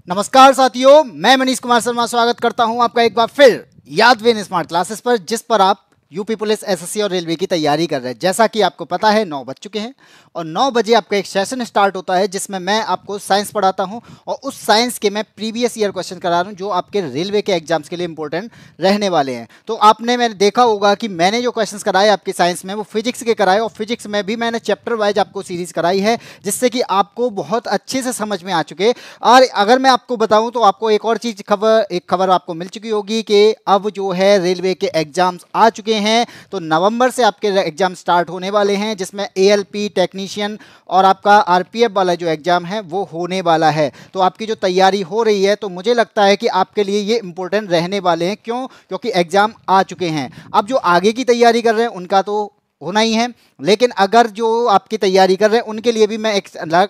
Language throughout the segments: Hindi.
नमस्कार साथियों, मैं मनीष कुमार शर्मा स्वागत करता हूं आपका एक बार फिर यादवेन स्मार्ट क्लासेस पर, जिस पर आप यूपी पुलिस, एसएससी और रेलवे की तैयारी कर रहे हैं। जैसा कि आपको पता है 9 बज चुके हैं और 9 बजे आपका एक सेशन स्टार्ट होता है जिसमें मैं आपको साइंस पढ़ाता हूं और उस साइंस के मैं प्रीवियस ईयर क्वेश्चन करा रहा हूं जो आपके रेलवे के एग्जाम्स के लिए इंपॉर्टेंट रहने वाले हैं। तो मैंने देखा होगा कि मैंने जो क्वेश्चन कराए आपके साइंस में वो फिजिक्स के कराए और फिजिक्स में भी मैंने चैप्टर वाइज आपको सीरीज कराई है, जिससे कि आपको बहुत अच्छे से समझ में आ चुके। और अगर मैं आपको बताऊं तो आपको एक और चीज एक खबर आपको मिल चुकी होगी कि अब जो है रेलवे के एग्जाम्स आ चुके हैं। तो नवंबर से आपके एग्जाम स्टार्ट होने वाले हैं, जिसमें एएलपी टेक्नीशियन और आपका आरपीएफ वाला जो एग्जाम है वो होने वाला है। तो आपकी जो तैयारी हो रही है, तो मुझे लगता है कि आपके लिए ये इंपॉर्टेंट रहने वाले हैं। क्यों? क्योंकि एग्जाम आ चुके हैं। अब जो आगे की तैयारी कर रहे हैं उनका तो होना ही है, लेकिन अगर जो आपकी तैयारी कर रहे हैं उनके लिए भी मैं एक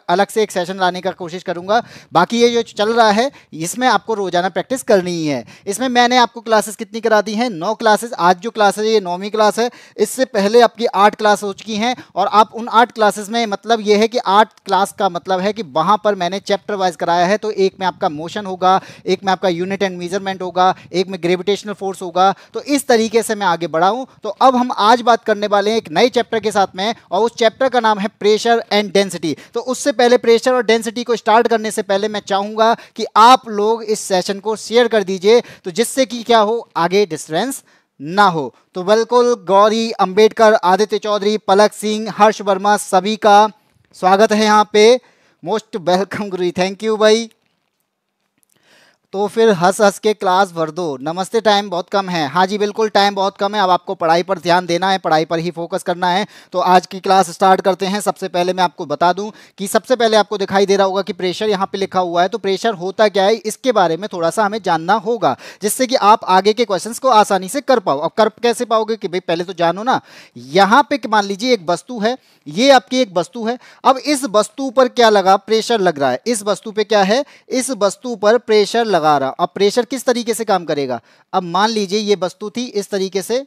अलग से एक सेशन लाने का कोशिश करूंगा। बाकी ये जो चल रहा है इसमें आपको रोजाना प्रैक्टिस करनी ही है। इसमें मैंने आपको क्लासेस कितनी करा दी हैं? 9 क्लासेस। आज जो क्लास है ये 9वीं क्लास है। इससे पहले आपकी 8 क्लास हो चुकी हैं और आप उन 8 क्लासेस में, मतलब ये है कि 8 क्लास का मतलब है कि वहां पर मैंने चैप्टर वाइज कराया है। तो एक में आपका मोशन होगा, एक में आपका यूनिट एंड मेजरमेंट होगा, एक में ग्रेविटेशनल फोर्स होगा। तो इस तरीके से मैं आगे बढ़ा हूं। तो अब हम आज बात करने वाले हैं एक नए चैप्टर के साथ में, और उस चैप्टर का नाम है प्रेशर एंड डेंसिटी। तो उससे पहले, प्रेशर और डेंसिटी को स्टार्ट करने से पहले, मैं चाहूंगा कि आप लोग इस सेशन को शेयर कर दीजिए, तो जिससे कि क्या हो, आगे डिस्टर्बेंस ना हो। तो बिल्कुल गौरी अंबेडकर, आदित्य चौधरी, पलक सिंह, हर्ष वर्मा, सभी का स्वागत है यहाँ पे। Most welcome Guru, thank you भाई। तो फिर हंस हंस के क्लास भर दो। नमस्ते, टाइम बहुत कम है। हाँ जी बिल्कुल, टाइम बहुत कम है। अब आपको पढ़ाई पर ध्यान देना है, पढ़ाई पर ही फोकस करना है। तो आज की क्लास स्टार्ट करते हैं। सबसे पहले मैं आपको बता दूं कि सबसे पहले आपको दिखाई दे रहा होगा कि प्रेशर यहाँ पे लिखा हुआ है। तो प्रेशर होता क्या है, इसके बारे में थोड़ा सा हमें जानना होगा, जिससे कि आप आगे के क्वेश्चंस को आसानी से कर पाओ। अब कर कैसे पाओगे कि भाई पहले तो जानो ना। यहाँ पे मान लीजिए एक वस्तु है, ये आपकी एक वस्तु है। अब इस वस्तु पर क्या लगा? प्रेशर लग रहा है। इस वस्तु पे क्या है? इस वस्तु पर प्रेशर लगा रहा। अब प्रेशर किस तरीके से काम करेगा? अब मान लीजिए ये वस्तु थी इस तरीके से,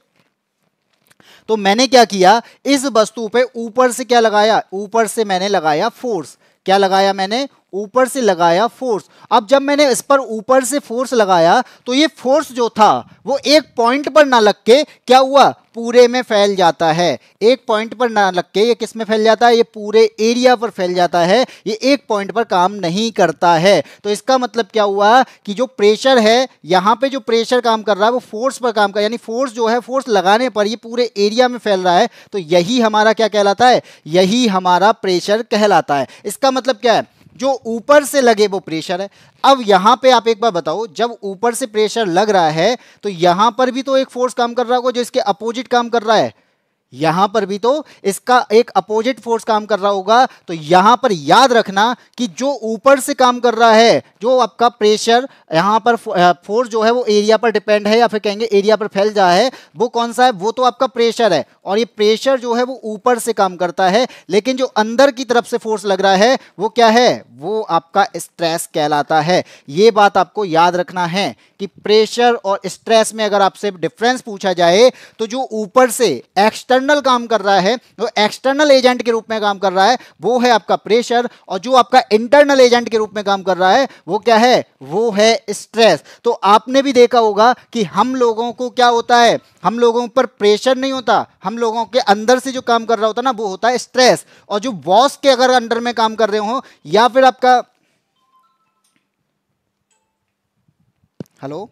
तो मैंने क्या किया, इस वस्तु पे ऊपर से क्या लगाया? ऊपर से मैंने लगाया फोर्स। क्या लगाया मैंने? ऊपर से लगाया फोर्स। अब जब मैंने इस पर ऊपर से फोर्स लगाया, तो ये फोर्स जो था वो एक पॉइंट पर ना लग के क्या हुआ? पूरे में फैल जाता है। एक पॉइंट पर ना लग के ये किस में फैल जाता है? ये पूरे एरिया पर फैल जाता है। ये एक पॉइंट पर काम नहीं करता है। तो इसका मतलब क्या हुआ कि जो प्रेशर है, यहां पे जो प्रेशर काम कर रहा है वो फोर्स पर काम कर, यानी फोर्स जो है, फोर्स लगाने पर ये पूरे एरिया में फैल रहा है। तो यही हमारा क्या कहलाता है? यही हमारा प्रेशर कहलाता है। इसका मतलब क्या है? जो ऊपर से लगे वो प्रेशर है। अब यहां पे आप एक बार बताओ, जब ऊपर से प्रेशर लग रहा है तो यहां पर भी तो एक फोर्स काम कर रहा होगा जो इसके अपोजिट काम कर रहा है। यहां पर भी तो इसका एक अपोजिट फोर्स काम कर रहा होगा। तो यहां पर याद रखना कि जो ऊपर से काम कर रहा है, जो आपका प्रेशर, यहां पर फोर्स जो है वो एरिया पर डिपेंड है, या फिर कहेंगे एरिया पर फैल रहा है, वो कौन सा है? वो तो आपका प्रेशर है। और ये प्रेशर जो है वो ऊपर से काम करता है, लेकिन जो अंदर की तरफ से फोर्स लग रहा है वो क्या है? वो आपका स्ट्रेस कहलाता है। ये बात आपको याद रखना है कि प्रेशर और स्ट्रेस में अगर आपसे डिफरेंस पूछा जाए, तो जो ऊपर से एक्सटर्नल काम कर रहा है, वो एक्सटर्नल एजेंट के रूप में काम कर रहा है, वो है आपका प्रेशर। और जो आपका इंटरनल एजेंट के रूप में काम कर रहा है वो क्या है? वो है स्ट्रेस। तो आपने भी देखा होगा कि हम लोगों को क्या होता है, हम लोगों पर प्रेशर नहीं होता, हम लोगों के अंदर से जो काम कर रहा होता है ना, वो होता है स्ट्रेस। और जो बॉस के अगर अंडर में काम कर रहे हो, या फिर आपका, हेलो,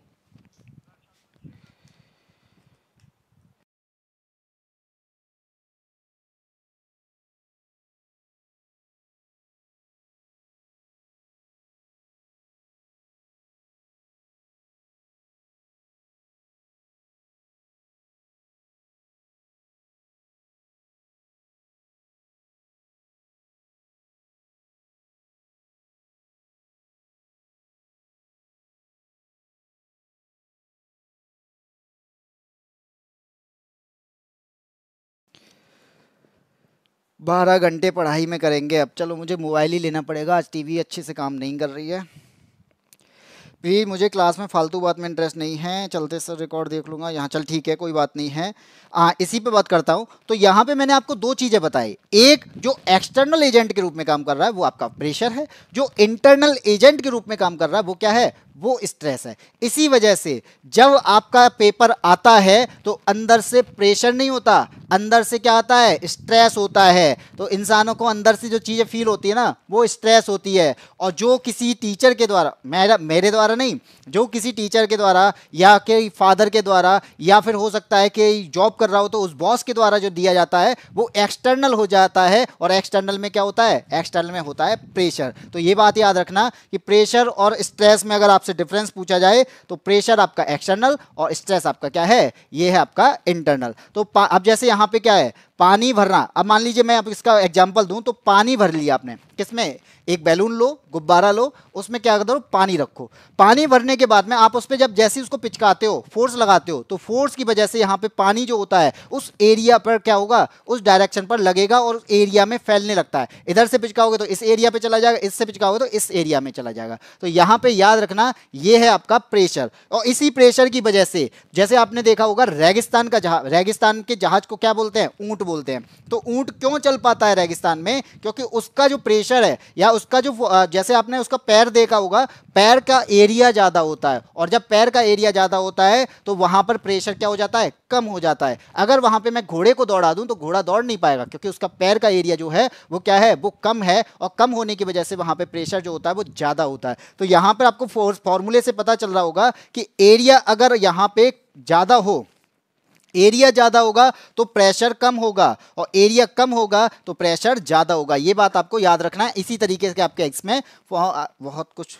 12 घंटे पढ़ाई में करेंगे। अब चलो, मुझे मोबाइल ही लेना पड़ेगा, आज टीवी अच्छे से काम नहीं कर रही है। भी मुझे क्लास में फालतू बात में इंटरेस्ट नहीं है, चलते सर रिकॉर्ड देख लूंगा यहाँ, चल ठीक है कोई बात नहीं है। इसी पे बात करता हूँ। तो यहाँ पे मैंने आपको दो चीज़ें बताई, एक जो एक्सटर्नल एजेंट के रूप में काम कर रहा है वो आपका प्रेशर है, जो इंटरनल एजेंट के रूप में काम कर रहा है वो क्या है, वो स्ट्रेस है। इसी वजह से जब आपका पेपर आता है तो अंदर से प्रेशर नहीं होता, अंदर से क्या आता है, स्ट्रेस होता है। तो इंसानों को अंदर से जो चीज़ें फील होती है ना वो स्ट्रेस होती है। और जो किसी टीचर के द्वारा, मेरे द्वारा नहीं, जो किसी टीचर के द्वारा या के फादर के द्वारा या फिर हो सकता है कि जॉब कर रहा हो तो उस बॉस के द्वारा जो दिया जाता है वो एक्सटर्नल हो जाता है। और एक्सटर्नल में क्या होता है, एक्सटर्नल में होता है प्रेशर। तो ये बात याद रखना कि प्रेशर और स्ट्रेस में अगर आपसे डिफरेंस पूछा जाए तो प्रेशर आपका एक्सटर्नल और स्ट्रेस आपका क्या है, ये है आपका इंटरनल। तो अब जैसे यहाँ पे क्या है, पानी भरना। अब मान लीजिए मैं अब इसका एग्जांपल दूं तो पानी भर लिया आपने, किसमें, एक बैलून लो, गुब्बारा लो, उसमें क्या करो, पानी रखो। पानी भरने के बाद में आप उस पर जब जैसे उसको पिचकाते हो, फोर्स लगाते हो, तो फोर्स की वजह से यहाँ पे पानी जो होता है उस एरिया पर क्या होगा, उस डायरेक्शन पर लगेगा और उस एरिया में फैलने लगता है। इधर से पिचकाओगे तो इस एरिया पे चला जाएगा, इससे पिचकाओगे तो इस एरिया में चला जाएगा। तो यहाँ पे याद रखना ये है आपका प्रेशर। और इसी प्रेशर की वजह से जैसे आपने देखा होगा रेगिस्तान का जहाज, रेगिस्तान के जहाज को क्या बोलते हैं, ऊंट बोलते हैं। तो ऊंट क्यों चल पाता है रेगिस्तान में, क्योंकि उसका जो प्रेशर है या उसका जो जैसे आपने उसका पैर देखा होगा, पैर का एरिया ज्यादा होता है। और जब पैर का एरिया ज्यादा होता है तो वहां पर प्रेशर क्या हो जाता है, कम हो जाता है। अगर वहां पे मैं घोड़े को दौड़ा दूं तो घोड़ा दौड़ नहीं पाएगा, क्योंकि उसका पैर का एरिया जो है वो क्या है, वो कम है। और कम होने की वजह से वहां पे प्रेशर जो होता है वो ज्यादा होता है। तो यहां पर आपको फॉर्मूले से पता चल रहा होगा कि एरिया अगर यहां पे ज्यादा हो, एरिया ज्यादा होगा तो प्रेशर कम होगा, और एरिया कम होगा तो प्रेशर ज्यादा होगा। ये बात आपको याद रखना है। इसी तरीके से आपके एक्स में बहुत कुछ,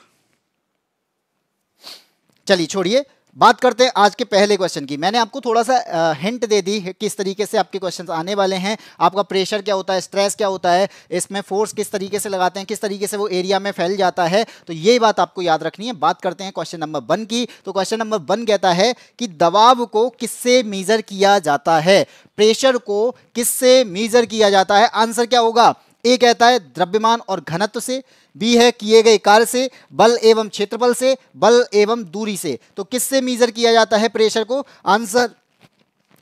चलिए छोड़िए, बात करते हैं आज के पहले क्वेश्चन की। मैंने आपको थोड़ा सा हिंट दे दी किस तरीके से आपके क्वेश्चंस आने वाले हैं। आपका प्रेशर क्या होता है, स्ट्रेस क्या होता है, इसमें फोर्स किस तरीके से लगाते हैं, किस तरीके से वो एरिया में फैल जाता है। तो ये बात आपको याद रखनी है। बात करते हैं क्वेश्चन नंबर 1 की। तो क्वेश्चन नंबर 1 कहता है कि दबाव को किससे मेजर किया जाता है, प्रेशर को किससे मेजर किया जाता है। आंसर क्या होगा, ए कहता है द्रव्यमान और घनत्व से, बी है किए गए कार्य से, बल एवं क्षेत्रफल से, बल एवं दूरी से। तो किससे मेजर किया जाता है प्रेशर को, आंसर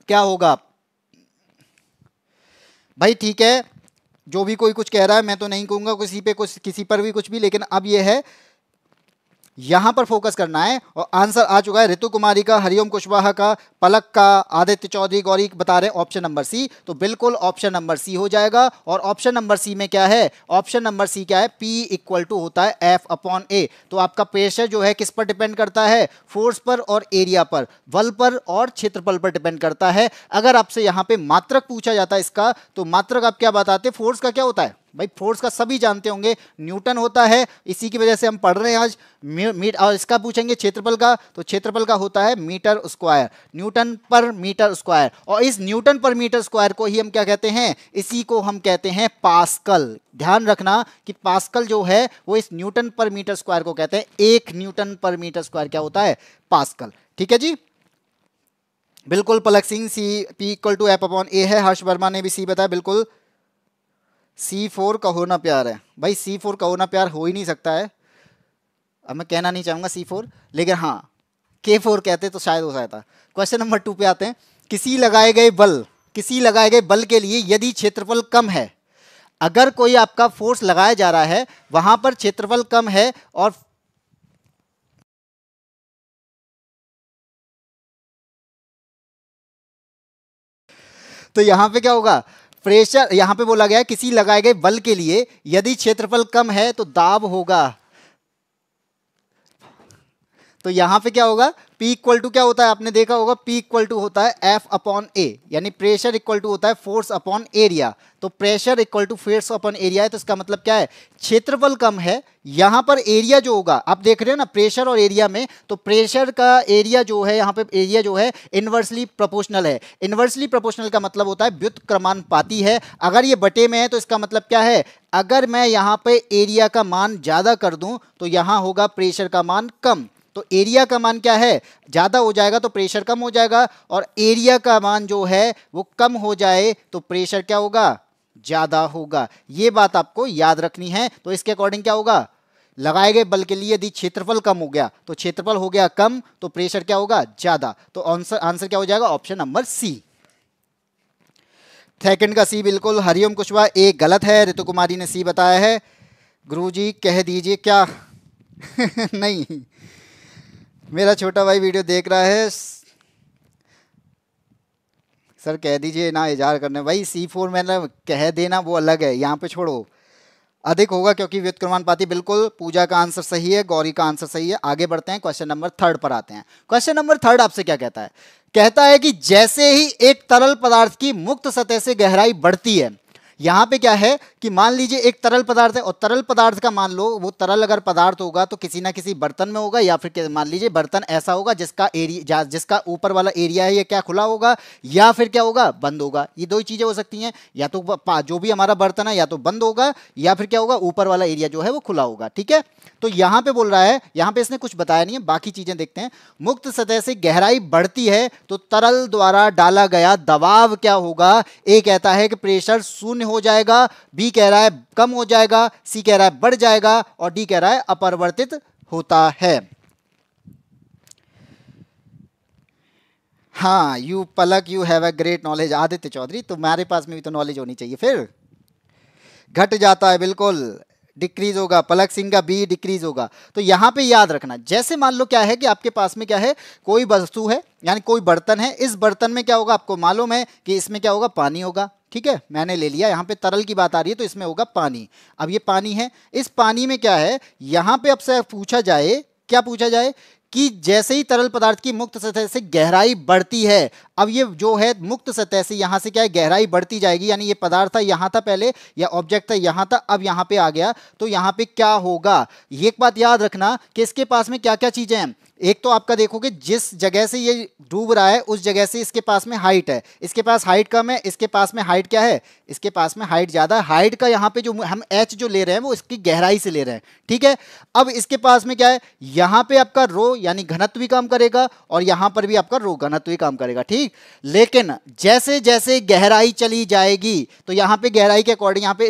क्या होगा भाई। ठीक है, जो भी कोई कुछ कह रहा है, मैं तो नहीं कहूंगा किसी पे कुछ, किसी पर भी कुछ भी, लेकिन अब ये है यहां पर फोकस करना है। और आंसर आ चुका है ऋतु कुमारी का, हरिओम कुशवाहा का, पलक का, आदित्य चौधरी, गौरी बता रहे हैं ऑप्शन नंबर सी। तो बिल्कुल ऑप्शन नंबर सी हो जाएगा। और ऑप्शन नंबर सी में क्या है, ऑप्शन नंबर सी क्या है, P इक्वल टू होता है F/A। तो आपका प्रेशर जो है किस पर डिपेंड करता है, फोर्स पर और एरिया पर, बल पर और क्षेत्रफल पर डिपेंड करता है। अगर आपसे यहां पे मात्रक पूछा जाता है इसका, तो मात्रक आप क्या बताते, फोर्स का क्या होता है भाई, फोर्स का सभी जानते होंगे, न्यूटन होता है। इसी की वजह से हम पढ़ रहे हैं आज। और इसका पूछेंगे क्षेत्रफल का, तो क्षेत्रफल का होता है मीटर स्क्वायर, न्यूटन पर मीटर स्क्वायर। और इस न्यूटन पर मीटर स्क्वायर को ही हम क्या कहते हैं, इसी को हम कहते हैं पास्कल। ध्यान रखना कि पास्कल जो है वो इस न्यूटन पर मीटर स्क्वायर को कहते हैं। 1 न्यूटन पर मीटर स्क्वायर क्या होता है, पास्कल। ठीक है जी, बिल्कुल। पलक सिंह सी P इक्वल टू F/A है। हर्ष वर्मा ने भी सी बताया, बिल्कुल। C4 का होना प्यार है भाई, C4 का होना प्यार हो ही नहीं सकता है। अब मैं कहना नहीं चाहूंगा C4, लेकिन हाँ K4 कहते तो शायद हो सकता। क्वेश्चन नंबर 2 पे आते हैं। किसी लगाए गए बल के लिए यदि क्षेत्रफल कम है, अगर कोई आपका फोर्स लगाया जा रहा है वहां पर क्षेत्रफल कम है, और तो यहां पे क्या होगा, प्रेशर यहां पे बोला गया है किसी लगाए गए बल के लिए यदि क्षेत्रफल कम है तो दाब होगा। तो यहां पे क्या होगा, P इक्वल टू क्या होता है, आपने देखा होगा P इक्वल टू होता है F/A, यानी प्रेशर इक्वल टू होता है फोर्स अपॉन एरिया। तो pressure equal to force upon area है, तो इसका मतलब क्या है, क्षेत्रफल कम है, यहां पर एरिया जो होगा, आप देख रहे हो ना प्रेशर और एरिया में, तो प्रेशर का एरिया जो है यहाँ पे एरिया जो है इनवर्सली प्रोपोर्शनल है। इनवर्सली प्रोपोर्शनल का मतलब होता है व्युत्क्रमानुपाती है। अगर ये बटे में है तो इसका मतलब क्या है, अगर मैं यहाँ पे एरिया का मान ज्यादा कर दूं तो यहां होगा प्रेशर का मान कम। तो एरिया का मान क्या है, ज्यादा हो जाएगा तो प्रेशर कम हो जाएगा, और एरिया का मान जो है वो कम हो जाए तो प्रेशर क्या होगा, ज्यादा होगा। ये बात आपको याद रखनी है। तो इसके अकॉर्डिंग क्या होगा, लगाए गए बल के लिए यदि क्षेत्रफल कम हो गया तो क्षेत्रफल हो गया कम तो प्रेशर क्या होगा, ज्यादा। तो आंसर क्या हो जाएगा, ऑप्शन नंबर सी। सेकंड का सी बिल्कुल। हरिओम कुशवाहा ए गलत है, ऋतु कुमारी ने सी बताया है। गुरुजी कह दीजिए क्या नहीं, मेरा छोटा भाई वीडियो देख रहा है सर, कह दीजिए ना, इजार करने भाई। C4 मैंने कह देना वो अलग है, यहाँ पे छोड़ो। अधिक होगा क्योंकि व्युत्क्रमानुपाती, बिल्कुल। पूजा का आंसर सही है, गौरी का आंसर सही है। आगे बढ़ते हैं, क्वेश्चन नंबर थर्ड पर आते हैं। क्वेश्चन नंबर थर्ड आपसे क्या कहता है, कहता है कि जैसे ही एक तरल पदार्थ की मुक्त सतह से गहराई बढ़ती है, यहां पे क्या है कि मान लीजिए एक तरल पदार्थ है और तरल पदार्थ का मान लो वो तरल अगर पदार्थ होगा तो किसी ना किसी बर्तन में होगा, या फिर मान लीजिए बर्तन ऐसा होगा जिसका एरिया, जिसका ऊपर वाला एरिया है ये क्या खुला होगा या फिर क्या होगा, बंद होगा। ये दो ही चीजें हो सकती हैं, या तो जो भी हमारा बर्तन है या तो बंद होगा या फिर क्या होगा, ऊपर वाला एरिया जो है वो खुला होगा। ठीक है, तो यहां पे बोल रहा है, यहां पे इसने कुछ बताया नहीं है, बाकी चीजें देखते हैं। मुक्त सतह से गहराई बढ़ती है तो तरल द्वारा डाला गया दबाव क्या होगा। ए कहता है कि प्रेशर शून्य हो जाएगा, बी कह रहा है कम हो जाएगा, सी कह रहा है बढ़ जाएगा और डी कह रहा है अपरिवर्तित होता है। हाँ, you Palak, you have a great knowledge. Aditya Chaudhary, तुम्हारे पास में भी तो नॉलेज होनी चाहिए। फिर घट जाता है, बिल्कुल डिक्रीज होगा। पलक सिंह का बी डिक्रीज होगा। तो यहां पे याद रखना, जैसे मान लो क्या है कि आपके पास में क्या है, कोई वस्तु है यानी कोई बर्तन है, इस बर्तन में क्या होगा आपको मालूम है कि इसमें क्या होगा, पानी होगा। ठीक है, मैंने ले लिया, यहां पे तरल की बात आ रही है तो इसमें होगा पानी। अब ये पानी है, इस पानी में क्या है, यहां पे अब से पूछा जाए, क्या पूछा जाए कि जैसे ही तरल पदार्थ की मुक्त सतह से गहराई बढ़ती है, अब ये जो है मुक्त सतह से यहां से क्या है गहराई बढ़ती जाएगी, यानी ये पदार्थ था यहां था पहले, या ऑब्जेक्ट था यहां था, अब यहां पे आ गया, तो यहां पे क्या होगा। ये एक बात याद रखना कि इसके पास में क्या क्या चीजें हैं। एक तो आपका देखोगे जिस जगह से ये डूब रहा है उस जगह से इसके पास में हाइट है, इसके पास हाइट कम है, इसके पास में हाइट क्या है, इसके पास में हाइट ज्यादा है। हाइट का यहाँ पे जो हम एच जो ले रहे हैं वो इसकी गहराई से ले रहे हैं। ठीक है, अब इसके पास में क्या है, यहाँ पे आपका रो यानी घनत्व भी काम करेगा और यहाँ पर भी आपका रो घनत्व भी काम करेगा। ठीक, लेकिन जैसे जैसे गहराई चली जाएगी तो यहाँ पे गहराई के अकॉर्डिंग यहाँ पे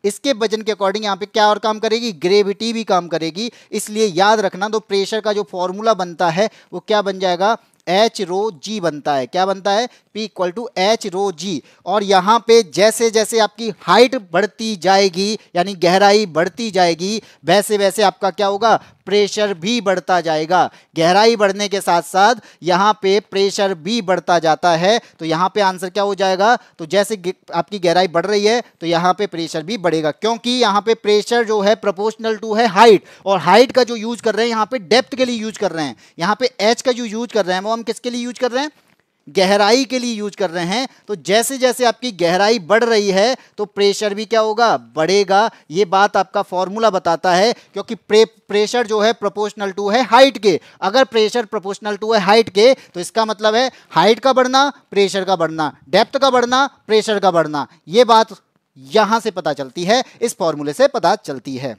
इसके वजन के अकॉर्डिंग यहाँ पे क्या और काम करेगी, ग्रेविटी भी काम करेगी। इसलिए याद रखना, तो प्रेशर का जो फॉर्मूला बनता है वो क्या बन जाएगा, एच रो जी बनता है। क्या बनता है, P इक्वल टू एच रो जी। और यहां पे जैसे जैसे आपकी हाइट बढ़ती जाएगी यानी गहराई बढ़ती जाएगी, वैसे वैसे आपका क्या होगा, प्रेशर भी बढ़ता जाएगा। गहराई बढ़ने के साथ साथ यहां पे प्रेशर भी बढ़ता जाता है। तो यहां पे आंसर क्या हो जाएगा, तो जैसे आपकी गहराई बढ़ रही है तो यहां पे प्रेशर भी बढ़ेगा, क्योंकि यहां पे प्रेशर जो है प्रोपोर्शनल टू है हाइट, और हाइट का जो यूज कर रहे हैं यहां पे डेप्थ के लिए यूज कर रहे हैं। यहां पे एच का जो यूज कर रहे हैं वो हम किसके लिए यूज कर रहे हैं, गहराई के लिए यूज कर रहे हैं। तो जैसे जैसे आपकी गहराई बढ़ रही है तो प्रेशर भी क्या होगा, बढ़ेगा। ये बात आपका फॉर्मूला बताता है, क्योंकि प्रेशर जो है प्रोपोर्शनल टू है हाइट के। अगर प्रेशर प्रोपोर्शनल टू है हाइट के तो इसका मतलब है हाइट का बढ़ना प्रेशर का बढ़ना, डेप्थ का बढ़ना प्रेशर का बढ़ना। ये बात यहां से पता चलती है, इस फॉर्मूले से पता चलती है।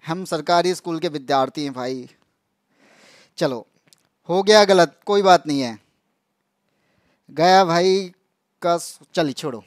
हम सरकारी स्कूल के विद्यार्थी हैं भाई। चलो, हो गया गलत, कोई बात नहीं है, गया भाई का, चलिए छोड़ो।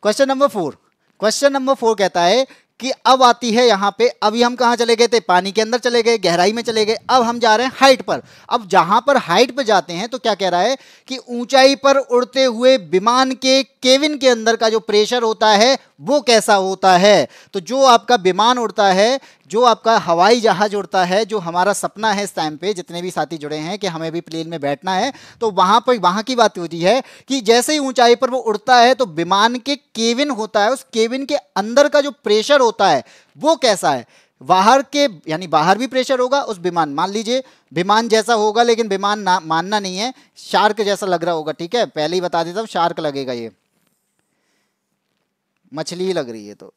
क्वेश्चन नंबर 4, क्वेश्चन नंबर 4 कहता है कि अब आती है यहां पे, अभी हम कहां चले गए थे, पानी के अंदर चले गए, गहराई में चले गए, अब हम जा रहे हैं हाइट पर। अब जहां पर हाइट पर जाते हैं तो क्या कह रहा है कि ऊंचाई पर उड़ते हुए विमान के केबिन के अंदर का जो प्रेशर होता है वो कैसा होता है। तो जो आपका विमान उड़ता है, जो आपका हवाई जहाज उड़ता है, जो हमारा सपना है इस टाइम पे, जितने भी साथी जुड़े हैं कि हमें भी प्लेन में बैठना है, तो वहां पर वहां की बात होती है कि जैसे ही ऊंचाई पर वो उड़ता है तो विमान के केबिन होता है, उस केबिन के अंदर का जो प्रेशर होता है वो कैसा है। बाहर के यानी बाहर भी प्रेशर होगा उस विमान, मान लीजिए विमान जैसा होगा, लेकिन विमान मानना नहीं है, शार्क जैसा लग रहा होगा। ठीक है, पहले ही बता देता हूं, शार्क लगेगा, ये मछली ही लग रही है। तो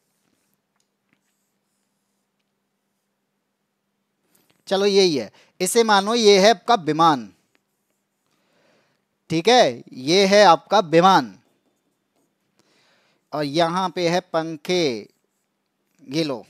चलो यही है, इसे मानो ये है आपका विमान। ठीक है, ये है आपका विमान और यहां पे है पंखे। ये लो,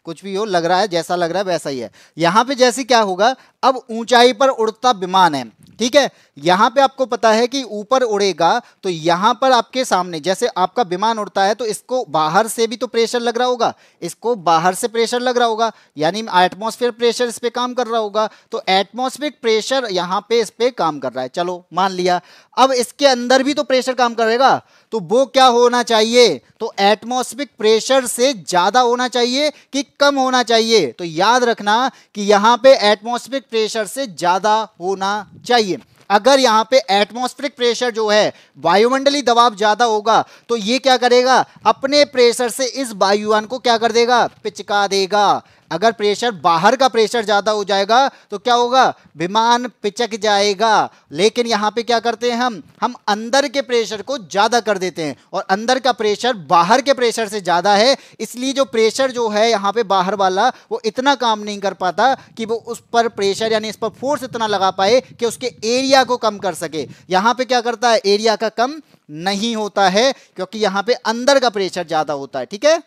कुछ भी हो, लग रहा है जैसा लग रहा है वैसा ही है। यहां पे जैसे क्या होगा, अब ऊंचाई पर उड़ता विमान है, ठीक है, यहां पे आपको पता है कि ऊपर उड़ेगा तो यहां पर आपके सामने जैसे आपका विमान उड़ता है तो इसको बाहर से भी तो प्रेशर लग रहा होगा, इसको बाहर से प्रेशर लग रहा होगा, यानी एटमॉस्फेयर प्रेशर इस पे काम कर रहा होगा, तो एटमॉस्फेरिक प्रेशर यहां पे इस पे काम कर रहा है, चलो मान लिया। अब इसके अंदर भी तो प्रेशर काम करेगा, तो वो क्या होना चाहिए, तो एटमॉस्फेरिक प्रेशर से ज्यादा होना चाहिए कि कम होना चाहिए, तो याद रखना कि यहां पे एटमॉस्फेरिक प्रेशर से ज्यादा होना चाहिए। अगर यहां पे एटमॉस्फेरिक प्रेशर जो है, वायुमंडलीय दबाव ज्यादा होगा, तो ये क्या करेगा, अपने प्रेशर से इस वायुयान को क्या कर देगा, पिचका देगा। अगर प्रेशर बाहर का प्रेशर ज्यादा हो जाएगा तो क्या होगा, विमान पिचक जाएगा। लेकिन यहां पे क्या करते हैं, हम अंदर के प्रेशर को ज्यादा कर देते हैं, और अंदर का प्रेशर बाहर के प्रेशर से ज्यादा है, इसलिए जो प्रेशर जो है यहां पे बाहर वाला वो इतना काम नहीं कर पाता कि वो उस पर प्रेशर यानी इस पर फोर्स इतना लगा पाए कि उसके एरिया को कम कर सके। यहां पे क्या करता है, एरिया का कम नहीं होता है, क्योंकि यहां पे अंदर का प्रेशर ज्यादा होता है, ठीक है।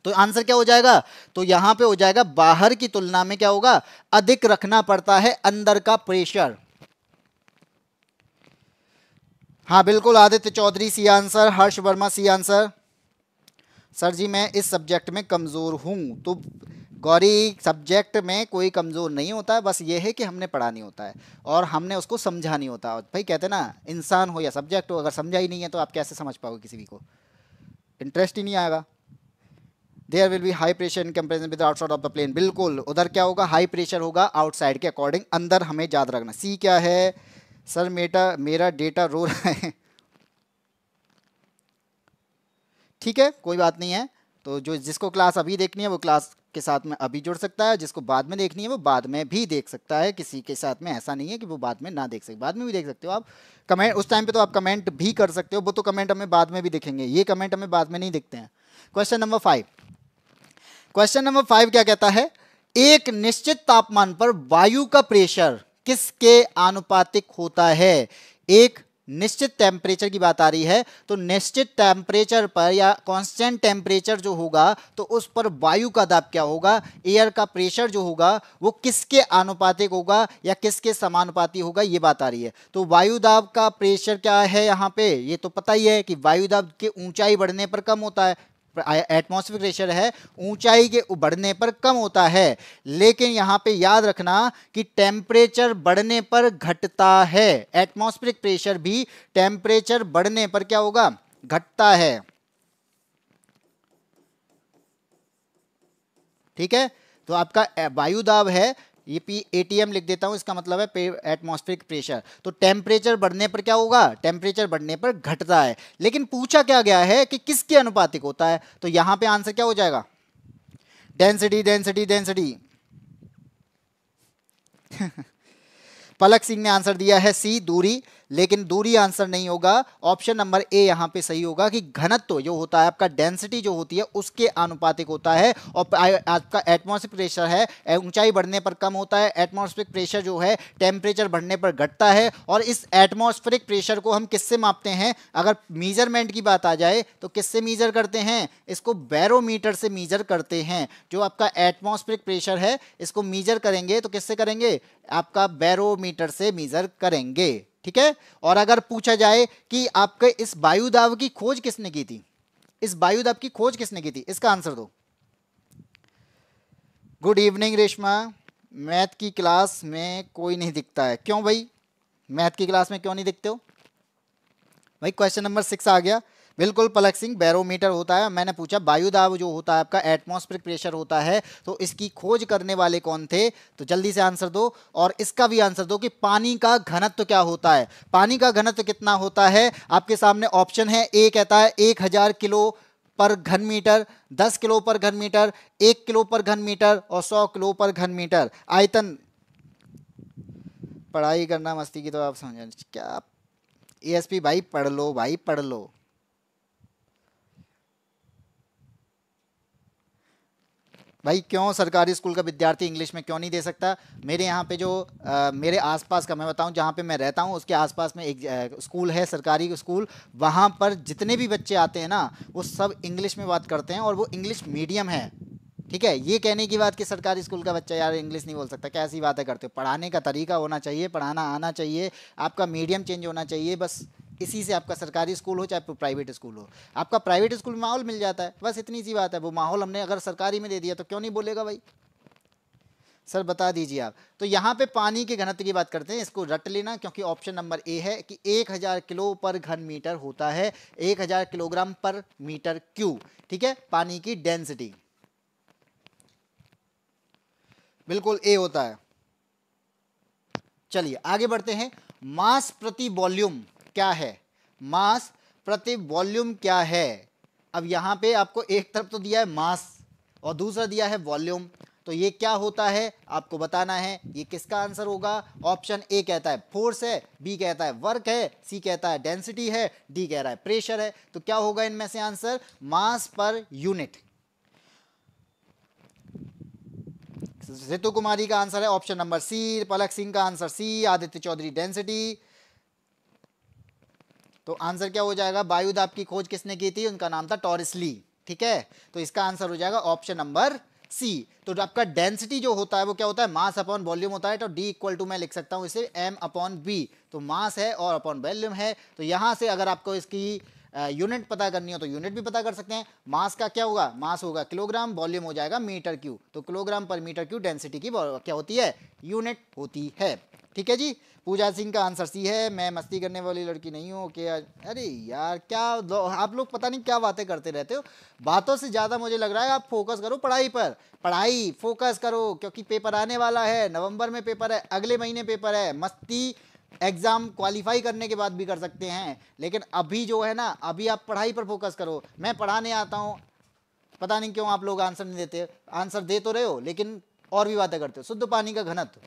तो आंसर क्या हो जाएगा, तो यहां पे हो जाएगा बाहर की तुलना में क्या होगा, अधिक रखना पड़ता है अंदर का प्रेशर। हाँ बिल्कुल, आदित्य चौधरी सी आंसर, हर्ष वर्मा सी आंसर। सर जी मैं इस सब्जेक्ट में कमजोर हूं, तो गौरी सब्जेक्ट में कोई कमजोर नहीं होता है, बस ये है कि हमने पढ़ा नहीं होता है और हमने उसको समझा नहीं होता। भाई कहते ना, इंसान हो या सब्जेक्ट हो, अगर समझा ही नहीं है तो आप कैसे समझ पाओगे, किसी भी को इंटरेस्ट ही नहीं आएगा। There will be high pressure in comparison with outside of the plane, बिल्कुल उधर क्या होगा, हाई प्रेशर होगा आउटसाइड के अकॉर्डिंग, अंदर हमें याद रखना। सी क्या है, सर मेरा डेटा रो रहा है ठीक है कोई बात नहीं है, तो जो जिसको क्लास अभी देखनी है वो क्लास के साथ में अभी जुड़ सकता है, जिसको बाद में देखनी है वो बाद में भी देख सकता है, किसी के साथ में ऐसा नहीं है कि वो बाद में ना देख सके, बाद में भी देख सकते हो आप। कमेंट उस टाइम पे तो आप कमेंट भी कर सकते हो, वो तो कमेंट हमें बाद में भी दिखेंगे, ये कमेंट हमें बाद में नहीं दिखते हैं। क्वेश्चन नंबर 5, क्वेश्चन नंबर 5 क्या कहता है, एक निश्चित तापमान पर वायु का प्रेशर किसके आनुपातिक होता है। एक निश्चित टेम्परेचर की बात आ रही है, तो निश्चित टेम्परेचर पर या कांस्टेंट टेम्परेचर जो होगा तो उस पर वायु का दाब क्या होगा, एयर का प्रेशर जो होगा वो किसके आनुपातिक होगा या किसके समानुपाती होगा, ये बात आ रही है। तो वायु दाब का प्रेशर क्या है यहाँ पे, ये तो पता ही है कि वायु दाब के ऊंचाई बढ़ने पर कम होता है, एटमॉस्फेरिक प्रेशर है ऊंचाई के बढ़ने पर कम होता है, लेकिन यहां पे याद रखना कि टेम्परेचर बढ़ने पर घटता है। एटमॉस्फेरिक प्रेशर भी टेम्परेचर बढ़ने पर क्या होगा, घटता है, ठीक है। तो आपका वायु दाब है, ये पी एटीएम लिख देता हूं, इसका मतलब है एटमॉस्फेरिक प्रेशर। तो टेम्परेचर बढ़ने पर क्या होगा, टेम्परेचर बढ़ने पर घटता है, लेकिन पूछा क्या गया है कि किसके अनुपातिक होता है, तो यहां पे आंसर क्या हो जाएगा, डेंसिटी डेंसिटी डेंसिटी पलक सिंह ने आंसर दिया है सी, दूरी, लेकिन दूरी आंसर नहीं होगा, ऑप्शन नंबर ए यहां पे सही होगा कि घनत्व जो होता है आपका, डेंसिटी जो होती है उसके आनुपातिक होता है, और आपका एटमॉस्फेरिक प्रेशर है ऊंचाई बढ़ने पर कम होता है, एटमॉस्फेरिक प्रेशर जो है टेम्परेचर बढ़ने पर घटता है। और इस एटमॉस्फेरिक प्रेशर को हम किससे मापते हैं, अगर मीजरमेंट की बात आ जाए तो किससे मीजर करते हैं, इसको बैरोमीटर से मीजर करते हैं। जो आपका एटमॉस्फेरिक प्रेशर है इसको मीजर करेंगे तो किससे करेंगे, आपका बैरोमीटर से मीजर करेंगे, ठीक है। और अगर पूछा जाए कि आपके इस वायु दाब की खोज किसने की थी, इस वायु दाब की खोज किसने की थी, इसका आंसर दो। गुड इवनिंग रेशमा, मैथ की क्लास में कोई नहीं दिखता है, क्यों भाई, मैथ की क्लास में क्यों नहीं दिखते हो भाई। क्वेश्चन नंबर 6 आ गया, बिल्कुल पलक सिंह, बैरोमीटर होता है, मैंने पूछा वायु दाब जो होता है आपका एटमॉस्फेरिक प्रेशर होता है, तो इसकी खोज करने वाले कौन थे, तो जल्दी से आंसर दो। और इसका भी आंसर दो कि पानी का घनत्व क्या होता है, पानी का घनत्व कितना होता है। आपके सामने ऑप्शन है, ए कहता है 1000 किलो पर घन मीटर, 10 किलो पर घन मीटर, 1 किलो पर घन मीटर और 100 किलो पर घन मीटर। आयतन, पढ़ाई करना मस्ती की तो आप समझ क्या, एएसपी भाई पढ़ लो, भाई पढ़ लो। भाई क्यों सरकारी स्कूल का विद्यार्थी इंग्लिश में क्यों नहीं दे सकता। मेरे यहाँ पे जो मेरे आसपास का मैं बताऊँ, जहाँ पे मैं रहता हूँ उसके आसपास में एक स्कूल है, सरकारी स्कूल, वहाँ पर जितने भी बच्चे आते हैं ना वो सब इंग्लिश में बात करते हैं, और वो इंग्लिश मीडियम है, ठीक है, ये कहने की बात कि सरकारी स्कूल का बच्चा यार इंग्लिश नहीं बोल सकता, कैसी बातें करते हो? पढ़ाने का तरीका होना चाहिए, पढ़ाना आना चाहिए, आपका मीडियम चेंज होना चाहिए, बस इसी से आपका सरकारी स्कूल हो चाहे प्राइवेट स्कूल हो, आपका प्राइवेट स्कूल में माहौल मिल जाता है, बस इतनी सी बात है। वो माहौल हमने अगर सरकारी में दे दिया तो क्यों नहीं बोलेगा भाई? सर बता दीजिए आप। तो यहाँ पे पानी के घनत्व की बात करते हैं, इसको रट लेना क्योंकि ऑप्शन नंबर ए है कि 1000 किलो पर घन मीटर होता है, 1000 किलोग्राम पर मीटर क्यूब। ठीक है, पानी की डेंसिटी बिल्कुल ए होता है। चलिए आगे बढ़ते हैं। मास प्रति वॉल्यूम क्या है? मास प्रति वॉल्यूम क्या है? अब यहां पे आपको एक तरफ तो दिया है मास और दूसरा दिया है वॉल्यूम, तो ये क्या होता है आपको बताना है। ये किसका आंसर होगा? ऑप्शन ए कहता है फोर्स है, बी कहता है वर्क है, सी कहता है डेंसिटी है, डी कह रहा है प्रेशर है। तो क्या होगा इनमें से आंसर? मास पर यूनिट। रितु कुमारी का आंसर है option number C, Palak Singh का answer C, Aditya Chaudhary density. तो आंसर क्या हो जाएगा? वायुदाब की खोज किसने की थी? उनका नाम था टॉरिसली। ठीक है, तो इसका आंसर हो जाएगा ऑप्शन नंबर सी। तो आपका डेंसिटी जो होता है वो क्या होता है? मास अपॉन वॉल्यूम होता है। तो डी इक्वल टू मैं लिख सकता हूं इसे एम अपॉन बी। तो मास है और अपॉन वॉल्यूम है। तो यहां से अगर आपको इसकी यूनिट पता करनी हो तो यूनिट भी पता कर सकते हैं। मास का क्या होगा? मास होगा किलोग्राम, वॉल्यूम हो जाएगा मीटर क्यूब। तो किलोग्राम पर मीटर क्यूब डेंसिटी की क्या होती है? यूनिट होती है। ठीक है जी। पूजा सिंह का आंसर सी है। मैं मस्ती करने वाली लड़की नहीं हूँ। क्या? अरे यार क्या आप लोग पता नहीं क्या बातें करते रहते हो। बातों से ज़्यादा मुझे लग रहा है आप फोकस करो पढ़ाई पर। पढ़ाई फोकस करो क्योंकि पेपर आने वाला है। नवंबर में पेपर है, अगले महीने पेपर है। मस्ती एग्जाम क्वालिफाई करने के बाद भी कर सकते हैं, लेकिन अभी जो है ना, अभी आप पढ़ाई पर फोकस करो। मैं पढ़ाने आता हूँ, पता नहीं क्यों आप लोग आंसर नहीं देते। आंसर दे तो रहे हो लेकिन और भी बातें करते हो। शुद्ध पानी का घनत्व,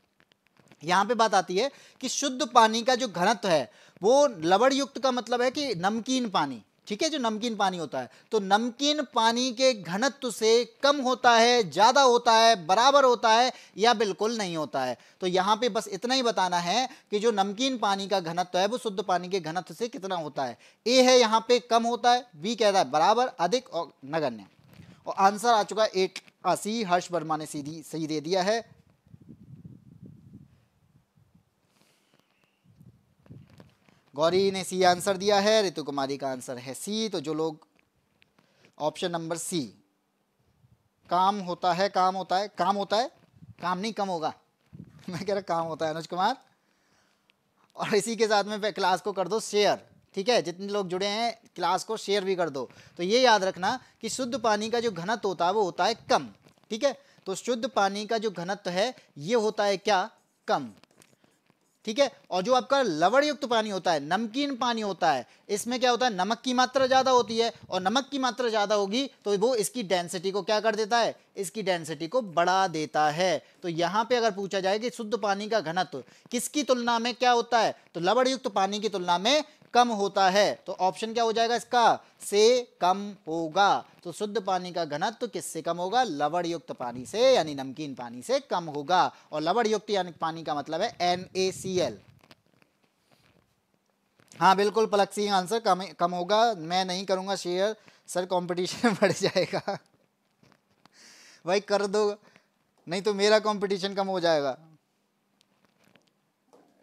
यहां पे बात आती है कि शुद्ध पानी का जो घनत्व है वो लवण युक्त का मतलब है कि नमकीन पानी। ठीक है, जो नमकीन पानी होता है, तो नमकीन पानी के घनत्व से कम होता है, ज्यादा होता है, बराबर होता है या बिल्कुल नहीं होता है। तो यहां पे बस इतना ही बताना है कि जो नमकीन पानी का घनत्व है वो शुद्ध पानी के घनत्व से कितना होता है। ए है यहां पे कम होता है, बी कह रहा है बराबर, अधिक और नगण्य। और आंसर आ चुका है 80। हर्ष वर्मा ने सीधी सही दे दिया है। गौरी ने सी आंसर दिया है, ऋतु कुमारी का आंसर है सी। तो जो लोग ऑप्शन नंबर सी, काम होता है, काम होता है, काम होता है, काम नहीं कम होगा मैं कह रहा काम होता है अनुज कुमार। और इसी के साथ में क्लास को कर दो शेयर। ठीक है, जितने लोग जुड़े हैं क्लास को शेयर भी कर दो। तो ये याद रखना कि शुद्ध पानी का जो घनत्व होता है वो होता है कम। ठीक है, तो शुद्ध पानी का जो घनत्व है ये होता है क्या? कम। ठीक है, और जो आपका लवण युक्त पानी होता है, नमकीन पानी होता है, इसमें क्या होता है? नमक की मात्रा ज्यादा होती है, और नमक की मात्रा ज्यादा होगी तो वो इसकी डेंसिटी को क्या कर देता है? इसकी डेंसिटी को बढ़ा देता है। तो यहां पे अगर पूछा जाए कि शुद्ध पानी का घनत्व किसकी तुलना में क्या होता है, तो लवण युक्त पानी की तुलना में कम होता है। तो ऑप्शन क्या हो जाएगा इसका? से कम होगा। तो शुद्ध पानी का घनत्व किससे कम होगा? लवण युक्त पानी से, यानी नमकीन पानी से कम होगा। और लवण युक्त यानी पानी का मतलब है NaCl। हाँ बिल्कुल पलक सिंह, आंसर कम होगा। मैं नहीं करूंगा शेयर सर, कंपटीशन बढ़ जाएगा भाई कर दो, नहीं तो मेरा कंपटीशन कम हो जाएगा।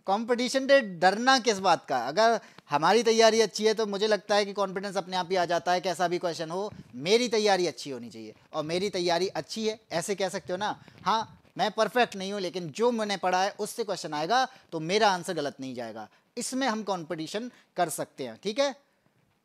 कंपटीशन से डरना किस बात का? अगर हमारी तैयारी अच्छी है तो मुझे लगता है कि कॉन्फिडेंस अपने आप ही आ जाता है। कैसा भी क्वेश्चन हो, मेरी तैयारी अच्छी होनी चाहिए, और मेरी तैयारी अच्छी है ऐसे कह सकते हो ना। हाँ मैं परफेक्ट नहीं हूँ, लेकिन जो मैंने पढ़ा है उससे क्वेश्चन आएगा तो मेरा आंसर गलत नहीं जाएगा। इसमें हम कंपटीशन कर सकते हैं। ठीक है,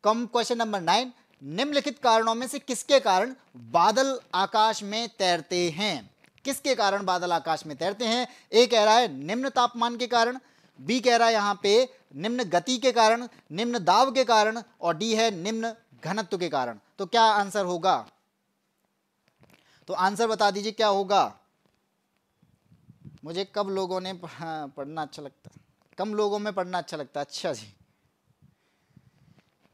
कम क्वेश्चन नंबर 9, निम्नलिखित कारणों में से किसके कारण बादल आकाश में तैरते हैं? किसके कारण बादल आकाश में तैरते हैं? ए कह रहा है निम्न तापमान के कारण, बी कह रहा है यहां पे निम्न गति के कारण, निम्न दाब के कारण, और डी है निम्न घनत्व के कारण। तो क्या आंसर होगा? तो आंसर बता दीजिए क्या होगा। मुझे कब लोगों ने पढ़ना अच्छा लगता है, कम लोगों में पढ़ना अच्छा लगता है। अच्छा जी,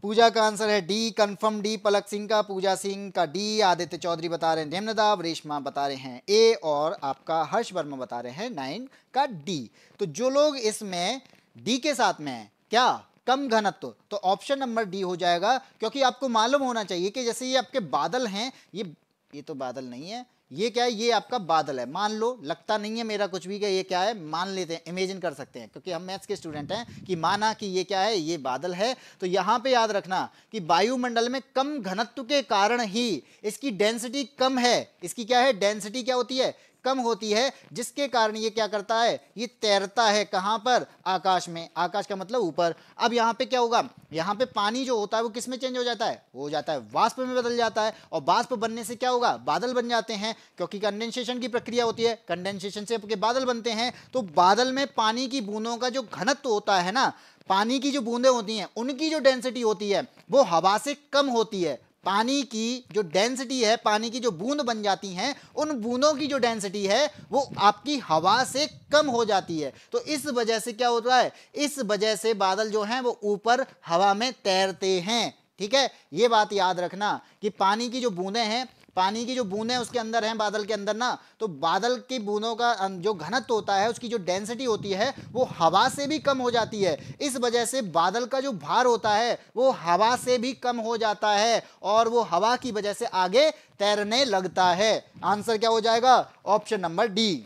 पूजा का आंसर है डी, कंफर्म डी। पलक सिंह का, पूजा सिंह का डी, आदित्य चौधरी बता रहे हैं निम्न दाब, रेशमा बता रहे हैं ए, और आपका हर्ष वर्मा बता रहे हैं 9 का डी। तो जो लोग इसमें डी के साथ में है क्या? कम घनत्व, तो ऑप्शन नंबर डी हो जाएगा। क्योंकि आपको मालूम होना चाहिए कि जैसे ये आपके बादल हैं, ये तो बादल नहीं है, ये क्या है, ये आपका बादल है, मान लो, लगता नहीं है मेरा कुछ भी कि ये क्या है, मान लेते हैं, इमेजिन कर सकते हैं, क्योंकि हम मैथ्स के स्टूडेंट हैं, कि माना कि ये क्या है, ये बादल है। तो यहां पे याद रखना कि वायुमंडल में कम घनत्व के कारण ही इसकी डेंसिटी कम है। इसकी क्या है, डेंसिटी क्या होती है, कम होती है, जिसके कारण ये क्या करता है, ये तैरता है कहां पर, आकाश में। आकाश का मतलब ऊपर। अब यहां पे क्या होगा, यहां पे पानी जो होता है वो किस में चेंज हो जाता है, हो जाता है वाष्प में बदल जाता है, और वाष्प बनने से क्या होगा, बादल बन जाते हैं, क्योंकि कंडेंसेशन की प्रक्रिया होती है, कंडेंसेशन से आपके बादल बनते हैं। तो बादल में पानी की बूंदों का जो घनत्व होता है ना, पानी की जो बूंदें होती हैं उनकी जो डेंसिटी होती है वो हवा से कम होती है। पानी की जो डेंसिटी है, पानी की जो बूंद बन जाती हैं, उन बूंदों की जो डेंसिटी है वो आपकी हवा से कम हो जाती है। तो इस वजह से क्या होता है, इस वजह से बादल जो हैं वो ऊपर हवा में तैरते हैं। ठीक है, ये बात याद रखना कि पानी की जो बूंदें हैं, पानी की जो बूंदें उसके अंदर हैं, बादल के अंदर ना, तो बादल की बूंदों का जो घनत्व होता है, उसकी जो डेंसिटी होती है वो हवा से भी कम हो जाती है। इस वजह से बादल का जो भार होता है वो हवा से भी कम हो जाता है, और वो हवा की वजह से आगे तैरने लगता है। आंसर क्या हो जाएगा, ऑप्शन नंबर डी।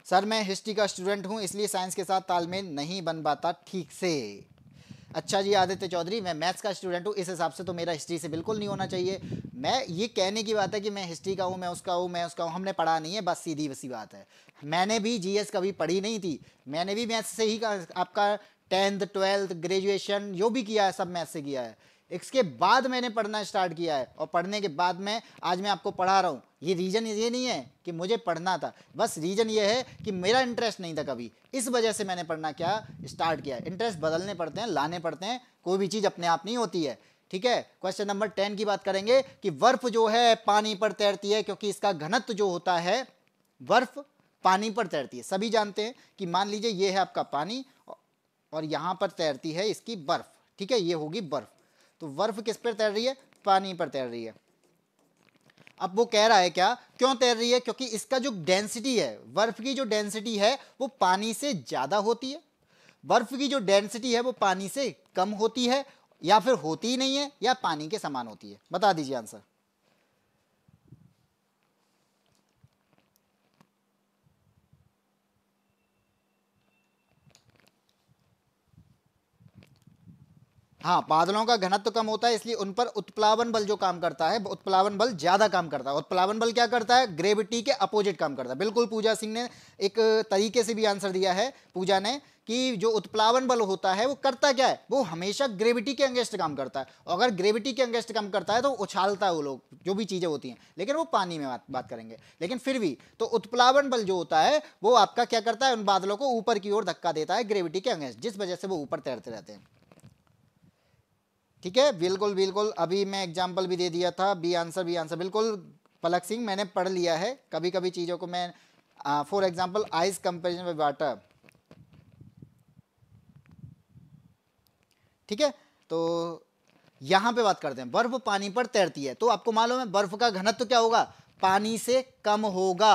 सर मैं हिस्ट्री का स्टूडेंट हूं, इसलिए साइंस के साथ तालमेल नहीं बन पाता ठीक से। अच्छा जी आदित्य चौधरी, मैं मैथ्स का स्टूडेंट हूँ, इस हिसाब से तो मेरा हिस्ट्री से बिल्कुल नहीं होना चाहिए। मैं ये कहने की बात है कि मैं हिस्ट्री का हूँ, मैं उसका हूँ, मैं उसका हूँ, हमने पढ़ा नहीं है, बस सीधी वसी बात है। मैंने भी जीएस कभी पढ़ी नहीं थी, मैंने भी मैथ्स से ही आपका 10th 12th ग्रेजुएशन जो भी किया है सब मैथ्स से किया है। इसके बाद मैंने पढ़ना स्टार्ट किया है, और पढ़ने के बाद में आज मैं आपको पढ़ा रहा हूँ। ये रीज़न ये नहीं है कि मुझे पढ़ना था, बस रीज़न ये है कि मेरा इंटरेस्ट नहीं था कभी, इस वजह से मैंने पढ़ना क्या स्टार्ट किया। इंटरेस्ट बदलने पड़ते हैं, लाने पड़ते हैं, कोई भी चीज़ अपने आप नहीं होती है। ठीक है, क्वेश्चन नंबर 10 की बात करेंगे कि बर्फ जो है पानी पर तैरती है, क्योंकि इसका घनत्व जो होता है, बर्फ पानी पर तैरती है। सभी जानते हैं कि मान लीजिए ये है आपका पानी, और यहां पर तैरती है इसकी बर्फ। ठीक है, ये होगी बर्फ। तो बर्फ किस पर तैर रही है, पानी पर तैर रही है। अब वो कह रहा है क्या, क्यों तैर रही है, क्योंकि इसका जो डेंसिटी है, बर्फ की जो डेंसिटी है वो पानी से ज्यादा होती है। बर्फ की जो डेंसिटी है वो पानी से कम होती है, या फिर होती ही नहीं है, या पानी के समान होती है। बता दीजिए आंसर। हाँ, बादलों का घनत्व कम होता है, इसलिए उन पर उत्प्लावन बल जो काम करता है, उत्प्लावन बल ज्यादा काम करता है। उत्प्लावन बल क्या करता है, ग्रेविटी के अपोजिट काम करता है। बिल्कुल पूजा सिंह ने एक तरीके से भी आंसर दिया है, पूजा ने, कि जो उत्प्लावन बल होता है वो करता क्या है, वो हमेशा ग्रेविटी के अगेंस्ट काम करता है। और अगर ग्रेविटी के अगेंस्ट काम करता है तो उछालता है वो लोग जो भी चीजें होती हैं, लेकिन वो पानी में बात करेंगे। लेकिन फिर भी तो उत्प्लावन बल जो होता है वो आपका क्या करता है, उन बादलों को ऊपर की ओर धक्का देता है ग्रेविटी के अगेंस्ट, जिस वजह से वो ऊपर तैरते रहते हैं। ठीक है, बिल्कुल बिल्कुल, अभी मैं एग्जाम्पल भी दे दिया था, बी आंसर बिल्कुल पलक सिंह, मैंने पढ़ लिया है कभी कभी चीज़ों को मैं। For example ice comparison with water. ठीक है, तो यहां पे बात करते हैं, बर्फ पानी पर तैरती है, तो आपको मालूम है बर्फ का घनत्व क्या होगा, पानी से कम होगा।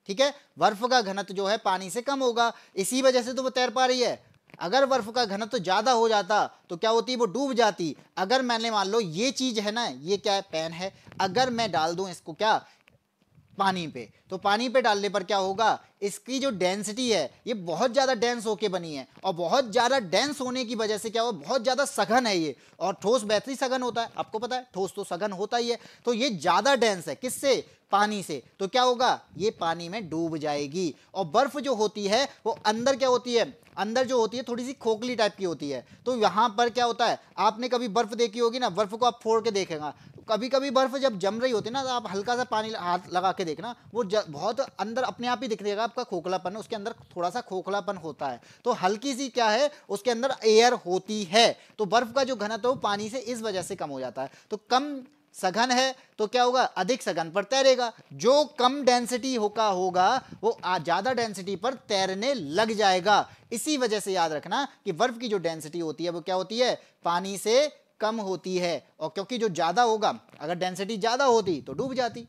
ठीक है, बर्फ का घनत्व जो है पानी से कम होगा, इसी वजह से तो वो तैर पा रही है। अगर बर्फ का घनत्व ज्यादा हो जाता तो क्या होती, वो डूब जाती। अगर मैंने मान लो ये चीज है ना, ये क्या है, पेन है, अगर मैं डाल दूं इसको क्या, पानी पे, तो पानी पे डालने पर क्या होगा, इसकी जो डेंसिटी है ये बहुत ज्यादा डेंस होके बनी है, और बहुत ज्यादा डेंस होने की वजह से क्या हो, बहुत ज्यादा सघन है ये। और ठोस वैसे ही सघन होता है, आपको पता है ठोस तो सघन होता ही है, तो ये ज्यादा डेंस है किससे, पानी से, तो क्या होगा, ये पानी में डूब जाएगी। और बर्फ जो होती है वो अंदर क्या होती है, अंदर जो होती है थोड़ी सी खोखली टाइप की होती है। तो यहां पर क्या होता है, आपने कभी बर्फ देखी होगी ना, बर्फ को आप फोड़ के देखेगा, कभी कभी बर्फ जब जम रही होती है ना, तो आप हल्का सा पानी हाथ लगा के देखना, वो बहुत अंदर अपने आप ही दिख देगा आपका खोखलापन, उसके अंदर थोड़ा सा खोखलापन होता है, तो हल्की सी क्या है उसके अंदर एयर होती है। तो बर्फ का जो घनत्व है वो पानी से इस वजह से कम हो जाता है। तो कम सघन है तो क्या होगा, अधिक सघन पर तैरेगा, जो कम डेंसिटी होगा वो ज्यादा डेंसिटी पर तैरने लग जाएगा। इसी वजह से याद रखना कि बर्फ की जो डेंसिटी होती है वो क्या होती है, पानी से कम होती है। और क्योंकि जो ज्यादा होगा, अगर डेंसिटी ज्यादा होती तो डूब जाती।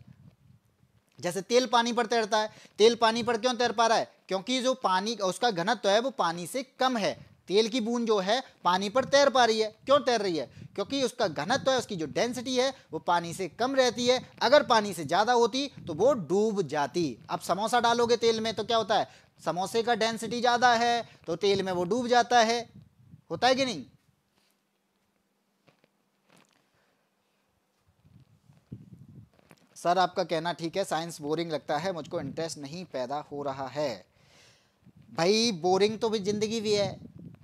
जैसे तेल पानी पर तैरता है, तेल पानी पर क्यों तैर पा रहा है, क्योंकि जो पानी उसका घनत्व है वो पानी से कम है। तेल की बूंद जो है पानी पर तैर पा रही है। क्यों तैर रही है? क्योंकि उसका घनत्व है, उसकी जो डेंसिटी है वो पानी से कम रहती है। अगर पानी से ज्यादा होती तो वो डूब जाती। अब समोसा डालोगे तेल में तो क्या होता है, समोसे का डेंसिटी ज्यादा है तो तेल में वो डूब जाता है। होता है कि नहीं? सर आपका कहना ठीक है, साइंस बोरिंग लगता है, मुझको इंटरेस्ट नहीं पैदा हो रहा है। भाई बोरिंग तो भी जिंदगी भी है,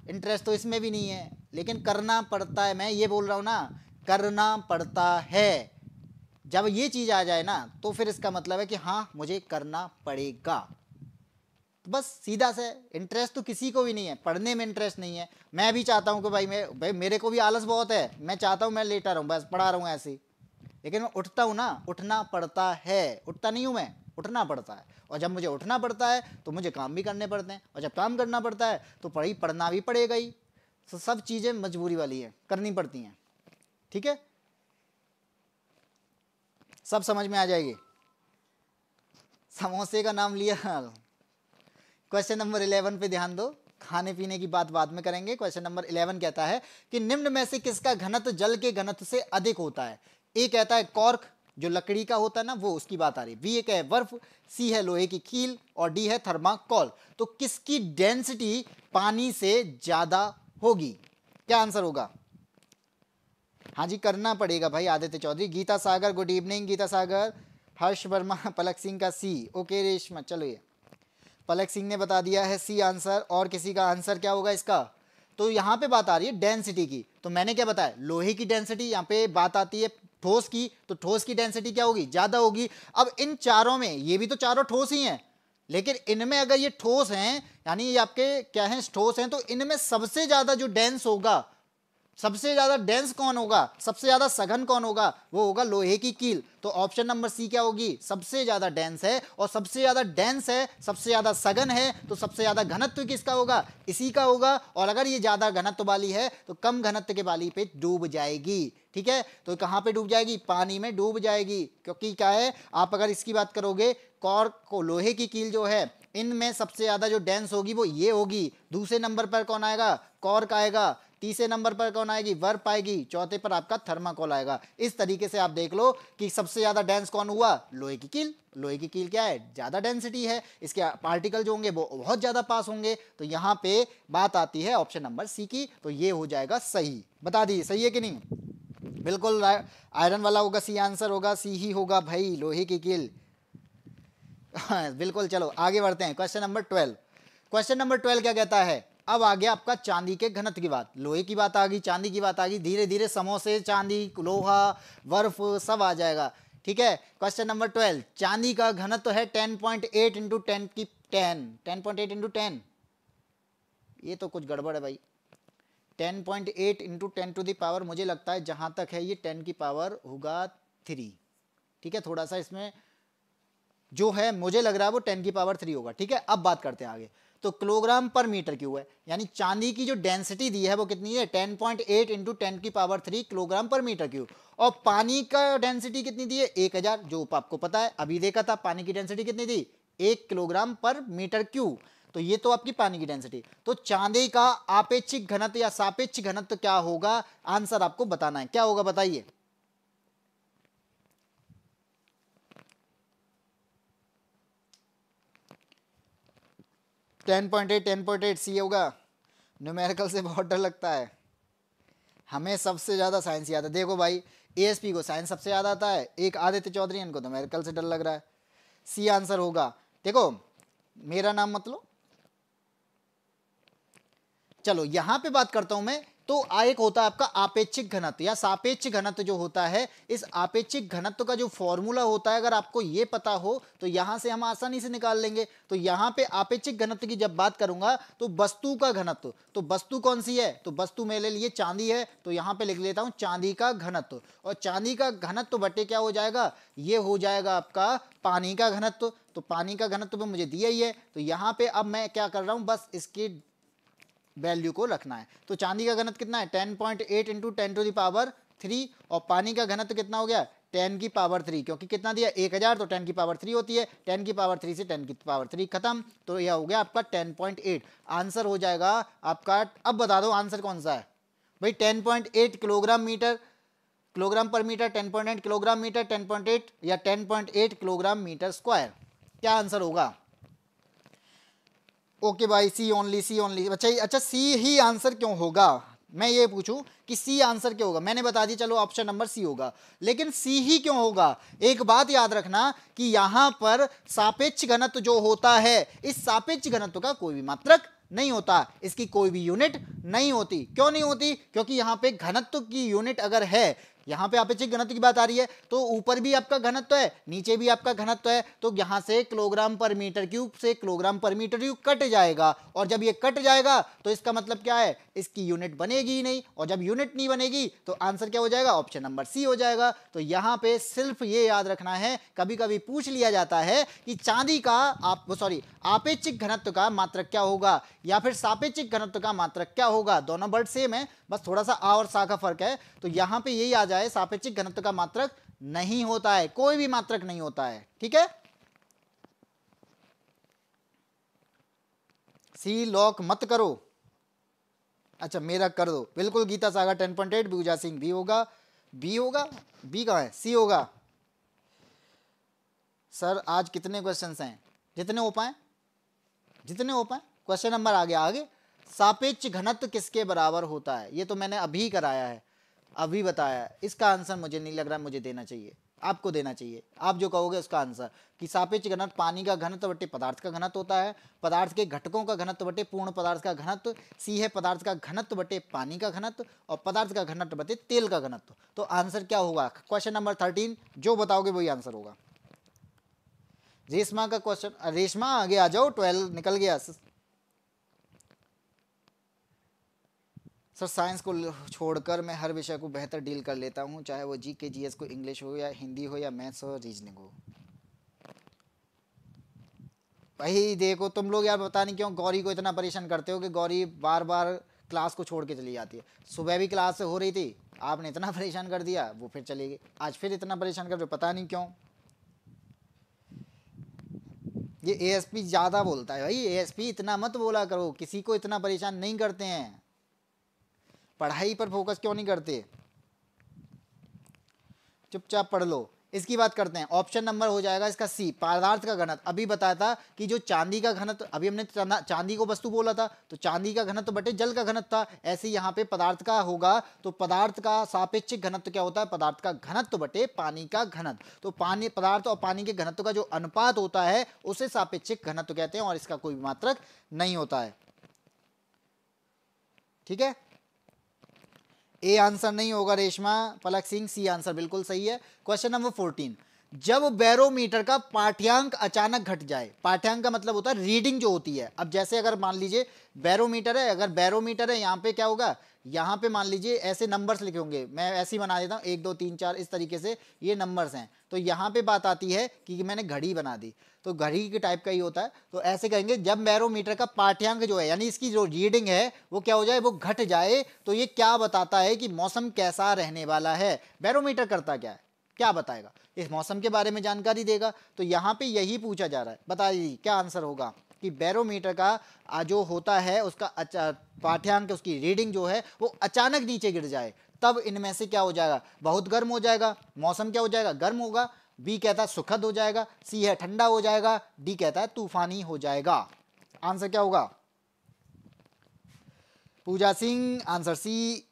इंटरेस्ट तो इसमें भी नहीं है, लेकिन करना पड़ता है। मैं ये बोल रहा हूं ना, करना पड़ता है। जब ये चीज आ जाए ना तो फिर इसका मतलब है कि हाँ मुझे करना पड़ेगा। तो बस सीधा से, इंटरेस्ट तो किसी को भी नहीं है, पढ़ने में इंटरेस्ट नहीं है। मैं भी चाहता हूं कि भाई मेरे को भी आलस बहुत है, मैं चाहता हूं मैं लेटा रहूं बस पढ़ा रहूं ऐसे ही, लेकिन मैं उठता हूं ना, उठना पड़ता है। उठता नहीं हूं मैं, उठना पड़ता है। और जब मुझे उठना पड़ता है तो मुझे काम भी करने पड़ते हैं, और जब काम करना पड़ता है तो पढ़ना भी पड़ेगा ही। तो सब चीज़ें मजबूरी वाली हैं, करनी पड़ती हैं। ठीक है, सब समझ में आ जाएगी। समोसे का नाम लिया। क्वेश्चन नंबर 11 पे ध्यान दो, खाने पीने की बात बाद में करेंगे। क्वेश्चन नंबर 11 कहता है कि निम्न में से किसका घनत्व जल के घनत्व से अधिक होता है? ए कहता है कॉर्क, जो लकड़ी का होता है ना वो, उसकी बात आ रही है। बी एक है बर्फ, सी है लोहे की कील, और डी है थर्माकोल। तो किसकी डेंसिटी पानी से ज्यादा होगी? क्या आंसर होगा? हाँ जी करना पड़ेगा भाई। आदित्य चौधरी, गीता सागर गुड इवनिंग। गीता सागर, हर्ष वर्मा, पलक सिंह का सी। ओके रेशमा, चलो ये पलक सिंह ने बता दिया है सी आंसर। और किसी का आंसर क्या होगा इसका? तो यहाँ पे बात आ रही है डेंसिटी की, तो मैंने क्या बताया, लोहे की डेंसिटी। यहाँ पे बात आती है ठोस की, तो ठोस की डेंसिटी क्या होगी? ज्यादा होगी। अब इन चारों में, ये भी तो चारों ठोस ही हैं, लेकिन इनमें अगर ये ठोस हैं, यानी ये आपके क्या हैं, ठोस हैं, तो इनमें सबसे ज्यादा जो डेंस होगा, सबसे ज्यादा डेंस कौन होगा, सबसे ज्यादा सघन कौन होगा? वो होगा लोहे की कील। तो ऑप्शन नंबर सी क्या होगी? सबसे ज्यादा डेंस है, और सबसे ज्यादा डेंस है, सबसे ज्यादा सघन है, तो सबसे ज्यादा घनत्व किसका होगा? इसी का होगा। और अगर ये ज्यादा घनत्व वाली है तो कम घनत्व के वाली पे डूब जाएगी। ठीक है, तो कहां पे डूब जाएगी? पानी में डूब जाएगी। क्योंकि क्या है, आप अगर इसकी बात करोगे, कॉर्क को, लोहे की कील जो है, इनमें सबसे ज्यादा जो डेंस होगी वो ये होगी। दूसरे नंबर पर कौन आएगा? कॉर्क आएगा। तीसरे नंबर पर कौन आएगी? बर्फ आएगी। चौथे पर आपका थर्माकोल आएगा। इस तरीके से आप देख लो कि सबसे ज्यादा डेंस कौन हुआ? लोहे की कील। लोहे की कील क्या है? ज्यादा डेंसिटी है, इसके पार्टिकल जो होंगे वो बहुत ज्यादा पास होंगे। तो यहां पे बात आती है ऑप्शन नंबर सी की, तो ये हो जाएगा सही। बता दीजिए सही है कि नहीं? बिल्कुल आयरन वाला होगा, सी आंसर होगा, सी ही होगा भाई, लोहे की कील। बिल्कुल, चलो आगे बढ़ते हैं। Question number 12। क्वेश्चन नंबर 12 क्या कहता है? अब आ गया आपका चांदी के घनत्व की बात। लोहे की बात आ गई, चांदी की बात आ गई, धीरे धीरे समोसे, चांदी, लोहा, बर्फ सब आ जाएगा। ठीक है, क्वेश्चन नंबर 12, चांदी का घनत्व है 10.8 इंटू 10 की 10। 10.8 इंटू 10, ये तो कुछ गड़बड़ है भाई। 10.8 इंटू 10 टू द पावर, मुझे लगता है जहां तक है ये 10 की पावर होगा 3। ठीक है, थोड़ा सा इसमें जो है मुझे लग रहा है वो 10 की पावर 3 होगा। ठीक है, अब बात करते हैं आगे। तो किलोग्राम पर मीटर क्यूब है, यानी चांदी की जो डेंसिटी दी है वो कितनी है? 10.8 इंटू 10 की पावर 3 किलोग्राम पर मीटर क्यूब। और पानी का डेंसिटी कितनी दी है? 1000, जो आपको पता है, अभी देखा था पानी की डेंसिटी कितनी थी? 1 किलोग्राम पर मीटर क्यूब। तो ये तो आपकी पानी की डेंसिटी। तो चांदी का आपेक्षिक घनत्व या सापेक्ष घनत्व क्या होगा? आंसर आपको बताना है, क्या होगा बताइए। टेन पॉइंट एट सी होगा। न्यूमेरिकल से बहुत डर लगता है, हमें सबसे ज्यादा साइंस याद है। देखो भाई, एएसपी को साइंस सबसे याद आता है, एक आदित्य चौधरी, इनको तो न्यूमेरिकल से डर लग रहा है। सी आंसर होगा। देखो मेरा नाम मत लो, चलो यहां पे बात करता हूं मैं। तो एक होता है आपका आपेक्षिक घनत्व या सापेक्ष घनत्व जो होता है। इस आपेक्षिक घनत्व का जो फॉर्मूला होता है, अगर आपको ये पता हो तो यहां से हम आसानी से निकाल लेंगे। तो यहां पे आपेक्षिक घनत्व की जब बात करूंगा तो वस्तु का घनत्व, तो वस्तु कौन सी है? तो वस्तु मेरे लिए चांदी है, तो यहां पे लिख लेता हूं चांदी का घनत्व। और चांदी का घनत्व बटे क्या हो जाएगा? ये हो जाएगा आपका पानी का घनत्व। तो पानी का घनत्व तो मुझे दिया ही है, तो यहां पे अब मैं क्या कर रहा हूं, बस इसकी वैल्यू को रखना है। तो चांदी का घनत्व कितना है? 10.8 इंटू 10 टू द पावर 3। और पानी का घनत्व कितना हो गया? 10 की पावर 3, क्योंकि कितना दिया 1000, तो 10 की पावर 3 होती है, 10 की पावर 3 से 10 की पावर 3 खत्म, तो यह हो गया आपका 10.8। आंसर हो जाएगा आपका, अब बता दो आंसर कौन सा है भाई, 10.8 किलोग्राम पर मीटर, 10.8 किलोग्राम मीटर, 10.8 या 10.8 किलोग्राम मीटर स्क्वायर, क्या आंसर होगा? ओके भाई, सी ओनली, सी ओनली। अच्छा सी ही आंसर क्यों होगा, मैं ये पूछूं कि सी आंसर क्यों होगा? मैंने बता दी, चलो ऑप्शन नंबर सी होगा, लेकिन सी ही क्यों होगा? एक बात याद रखना कि यहां पर सापेक्ष घनत्व जो होता है, इस सापेक्ष घनत्व का कोई भी मात्रक नहीं होता, इसकी कोई भी यूनिट नहीं होती। क्यों नहीं होती? क्योंकि यहां पे घनत्व की यूनिट अगर है, यहां पे आपेक्षिक घनत्व की बात आ रही है, तो ऊपर भी आपका घनत्व है, नीचे भी आपका घनत्व है, तो यहां से किलोग्राम पर मीटर क्यूब से किलोग्राम पर मीटर क्यूब कट जाएगा, और जब ये कट जाएगा तो इसका मतलब क्या है, इसकी यूनिट बनेगी ही नहीं, और जब यूनिट नहीं बनेगी तो आंसर क्या हो जाएगा? ऑप्शन नंबर सी हो जाएगा। तो यहां पे सिर्फ ये याद रखना है, कभी कभी पूछ लिया जाता है कि चांदी का आपेक्षिक घनत्व का मात्रक क्या होगा, या फिर सापेक्षिक घनत्व का मात्रक क्या होगा, दोनों वर्ड सेम है, बस थोड़ा सा आ और सा का फर्क है। तो यहां पे यही आ जाए, सापेक्षिक घनत्व का मात्रक नहीं होता है, कोई भी मात्रक नहीं होता है, ठीक है। सी लॉक मत करो, अच्छा मेरा कर दो, बिल्कुल गीता सागर 10.8, पूजा सिंह बी होगा, बी होगा, बी कहां है, सी होगा। सर आज कितने क्वेश्चंस हैं? जितने हो पाए, जितने हो पाए। क्वेश्चन नंबर आ गया आगे, सापेक्ष घनत्व किसके बराबर होता है? ये तो मैंने अभी कराया है, अभी बताया है, इसका आंसर मुझे नहीं लग रहा मुझे देना चाहिए, आपको देना चाहिए, आप जो कहोगे उसका आंसर, कि सापेक्ष घनत्व पानी का घनत्व बटे पदार्थ का घनत्व होता है, पदार्थ के घटकों का घनत्व बटे पूर्ण पदार्थ का घनत्व, सी है पदार्थ का घनत्व बटे पानी का घनत्व, और पदार्थ का घनत्व बटे तेल का घनत्व। तो आंसर क्या होगा? क्वेश्चन नंबर 13 जो बताओगे वही आंसर होगा। रेशमा का क्वेश्चन, रेशमा आगे आ जाओ, 12 निकल गया। सर साइंस को छोड़कर मैं हर विषय को बेहतर डील कर लेता हूँ, चाहे वो जीके जीएस को, इंग्लिश हो या हिंदी हो या मैथ्स हो, रीजनिंग हो। भाई देखो तुम लोग यार, पता नहीं क्यों गौरी को इतना परेशान करते हो कि गौरी बार बार क्लास को छोड़ के चली जाती है। सुबह भी क्लास हो रही थी, आपने इतना परेशान कर दिया, वो फिर चली गई, आज फिर इतना परेशान कर रहे हो, पता नहीं क्यों। ये एएसपी ज़्यादा बोलता है भाई, एएसपी इतना मत बोला करो, किसी को इतना परेशान नहीं करते हैं, पढ़ाई पर फोकस क्यों नहीं करते, चुपचाप पढ़ लो। इसकी बात करते हैं, ऑप्शन नंबर हो जाएगा इसका सी, पदार्थ का घनत्व। अभी बताया था कि जो चांदी का घनत्व, अभी हमने चांदी को वस्तु बोला था, तो चांदी का घनत्व बटे जल का घनत्व था, ऐसे यहाँ पे पदार्थ का होगा, तो पदार्थ का सापेक्षिक घनत्व क्या होता है? पदार्थ का घनत्व बटे पानी का घनत्व। तो पानी, पदार्थ और पानी के घनत्व का जो अनुपात होता है उसे सापेक्षिक घनत्व कहते हैं, और इसका कोई मात्रक नहीं होता है, ठीक है। ए आंसर नहीं होगा रेशमा, पलक सिंह सी आंसर बिल्कुल सही है। क्वेश्चन नंबर 14, जब बैरोमीटर का पाठ्यांक अचानक घट जाए, पाठ्यांक का मतलब होता है रीडिंग जो होती है। अब जैसे अगर मान लीजिए बैरोमीटर है, अगर बैरोमीटर है, यहाँ पे क्या होगा, यहाँ पे मान लीजिए ऐसे नंबर्स लिखे होंगे, मैं ऐसे ही बना देता हूँ 1 2 3 4 इस तरीके से, ये नंबर्स हैं। तो यहाँ पे बात आती है कि मैंने घड़ी बना दी, तो घड़ी के टाइप का ही होता है, तो ऐसे कहेंगे जब बैरोमीटर का पाठ्यांक जो है, यानी इसकी जो रीडिंग है वो क्या हो जाए, वो घट जाए, तो ये क्या बताता है कि मौसम कैसा रहने वाला है। बैरोमीटर करता क्या है, क्या बताएगा? इस मौसम के बारे में जानकारी देगा। तो यहाँ पे यही पूछा जा रहा है, बता दीजिए क्या आंसर होगा, कि बैरोमीटर का जो होता है उसका पाठ्यांक, उसकी रीडिंग जो है वो अचानक नीचे गिर जाए, तब इनमें से क्या हो जाएगा, बहुत गर्म हो जाएगा, मौसम क्या हो जाएगा, गर्म होगा, बी कहता है सुखद हो जाएगा, सी है ठंडा हो जाएगा, डी कहता है तूफानी हो जाएगा। आंसर क्या होगा? पूजा सिंह आंसर सी,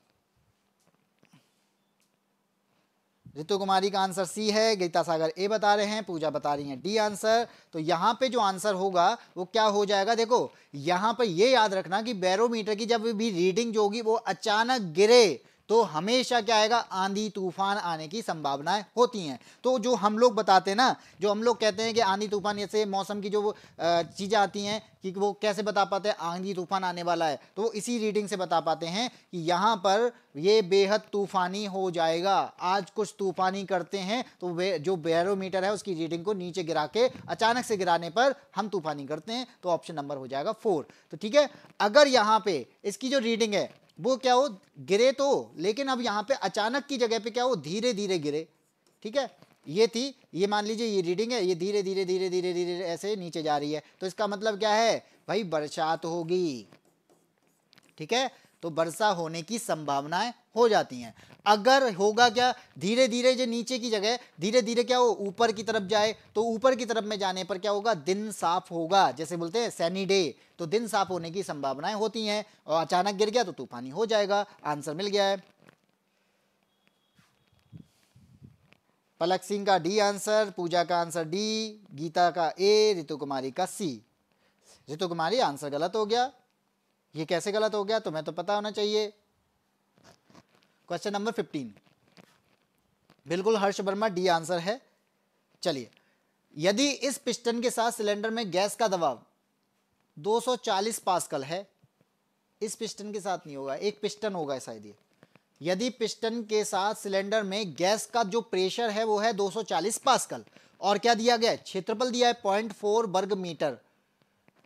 रितु कुमारी का आंसर सी है, गीता सागर ए बता रहे हैं, पूजा बता रही हैं डी आंसर। तो यहाँ पे जो आंसर होगा वो क्या हो जाएगा, देखो यहाँ पे ये याद रखना कि बैरोमीटर की जब भी रीडिंग जो होगी वो अचानक गिरे तो हमेशा क्या आएगा, आंधी तूफान आने की संभावनाएं होती हैं। तो जो हम लोग बताते हैं ना, जो हम लोग कहते हैं कि आंधी तूफान, जैसे मौसम की जो चीज़ें आती हैं कि वो कैसे बता पाते हैं आंधी तूफान आने वाला है, तो वो इसी रीडिंग से बता पाते हैं कि यहाँ पर ये बेहद तूफानी हो जाएगा, आज कुछ तूफानी करते हैं, तो जो बैरोमीटर है उसकी रीडिंग को नीचे गिरा के अचानक से गिराने पर हम तूफानी करते हैं। तो ऑप्शन नंबर हो जाएगा 4। तो ठीक है, अगर यहाँ पे इसकी जो रीडिंग है वो क्या हो, गिरे तो, लेकिन अब यहाँ पे अचानक की जगह पे क्या हो, धीरे धीरे गिरे, ठीक है, ये थी, ये मान लीजिए ये रीडिंग है, ये धीरे धीरे धीरे धीरे धीरे ऐसे नीचे जा रही है, तो इसका मतलब क्या है भाई, बरसात होगी। ठीक है, तो वर्षा होने की संभावनाएं हो जाती हैं। अगर होगा क्या, धीरे धीरे जो नीचे की जगह धीरे धीरे क्या हो, ऊपर की तरफ जाए, तो ऊपर की तरफ में जाने पर क्या होगा, दिन साफ होगा, जैसे बोलते हैं सैनी डे, तो दिन साफ होने की संभावनाएं होती हैं। और अचानक गिर गया तो तूफानी हो जाएगा। आंसर मिल गया है पलक सिंह का डी आंसर, पूजा का आंसर डी, गीता का ए, ऋतु कुमारी का सी। ऋतु कुमारी आंसर गलत हो गया। ये कैसे गलत हो गया, तुम्हें तो पता होना चाहिए। क्वेश्चन नंबर 15, बिल्कुल हर्ष वर्मा डी आंसर है। चलिए, यदि इस पिस्टन के साथ सिलेंडर में गैस का दबाव 240 पास्कल है, इस पिस्टन के साथ नहीं होगा, एक पिस्टन होगा शायद ये। यदि पिस्टन के साथ सिलेंडर में गैस का जो प्रेशर है वो है 240 पास्कल, और क्या दिया गया है, क्षेत्रफल दिया है 0.4 वर्ग मीटर,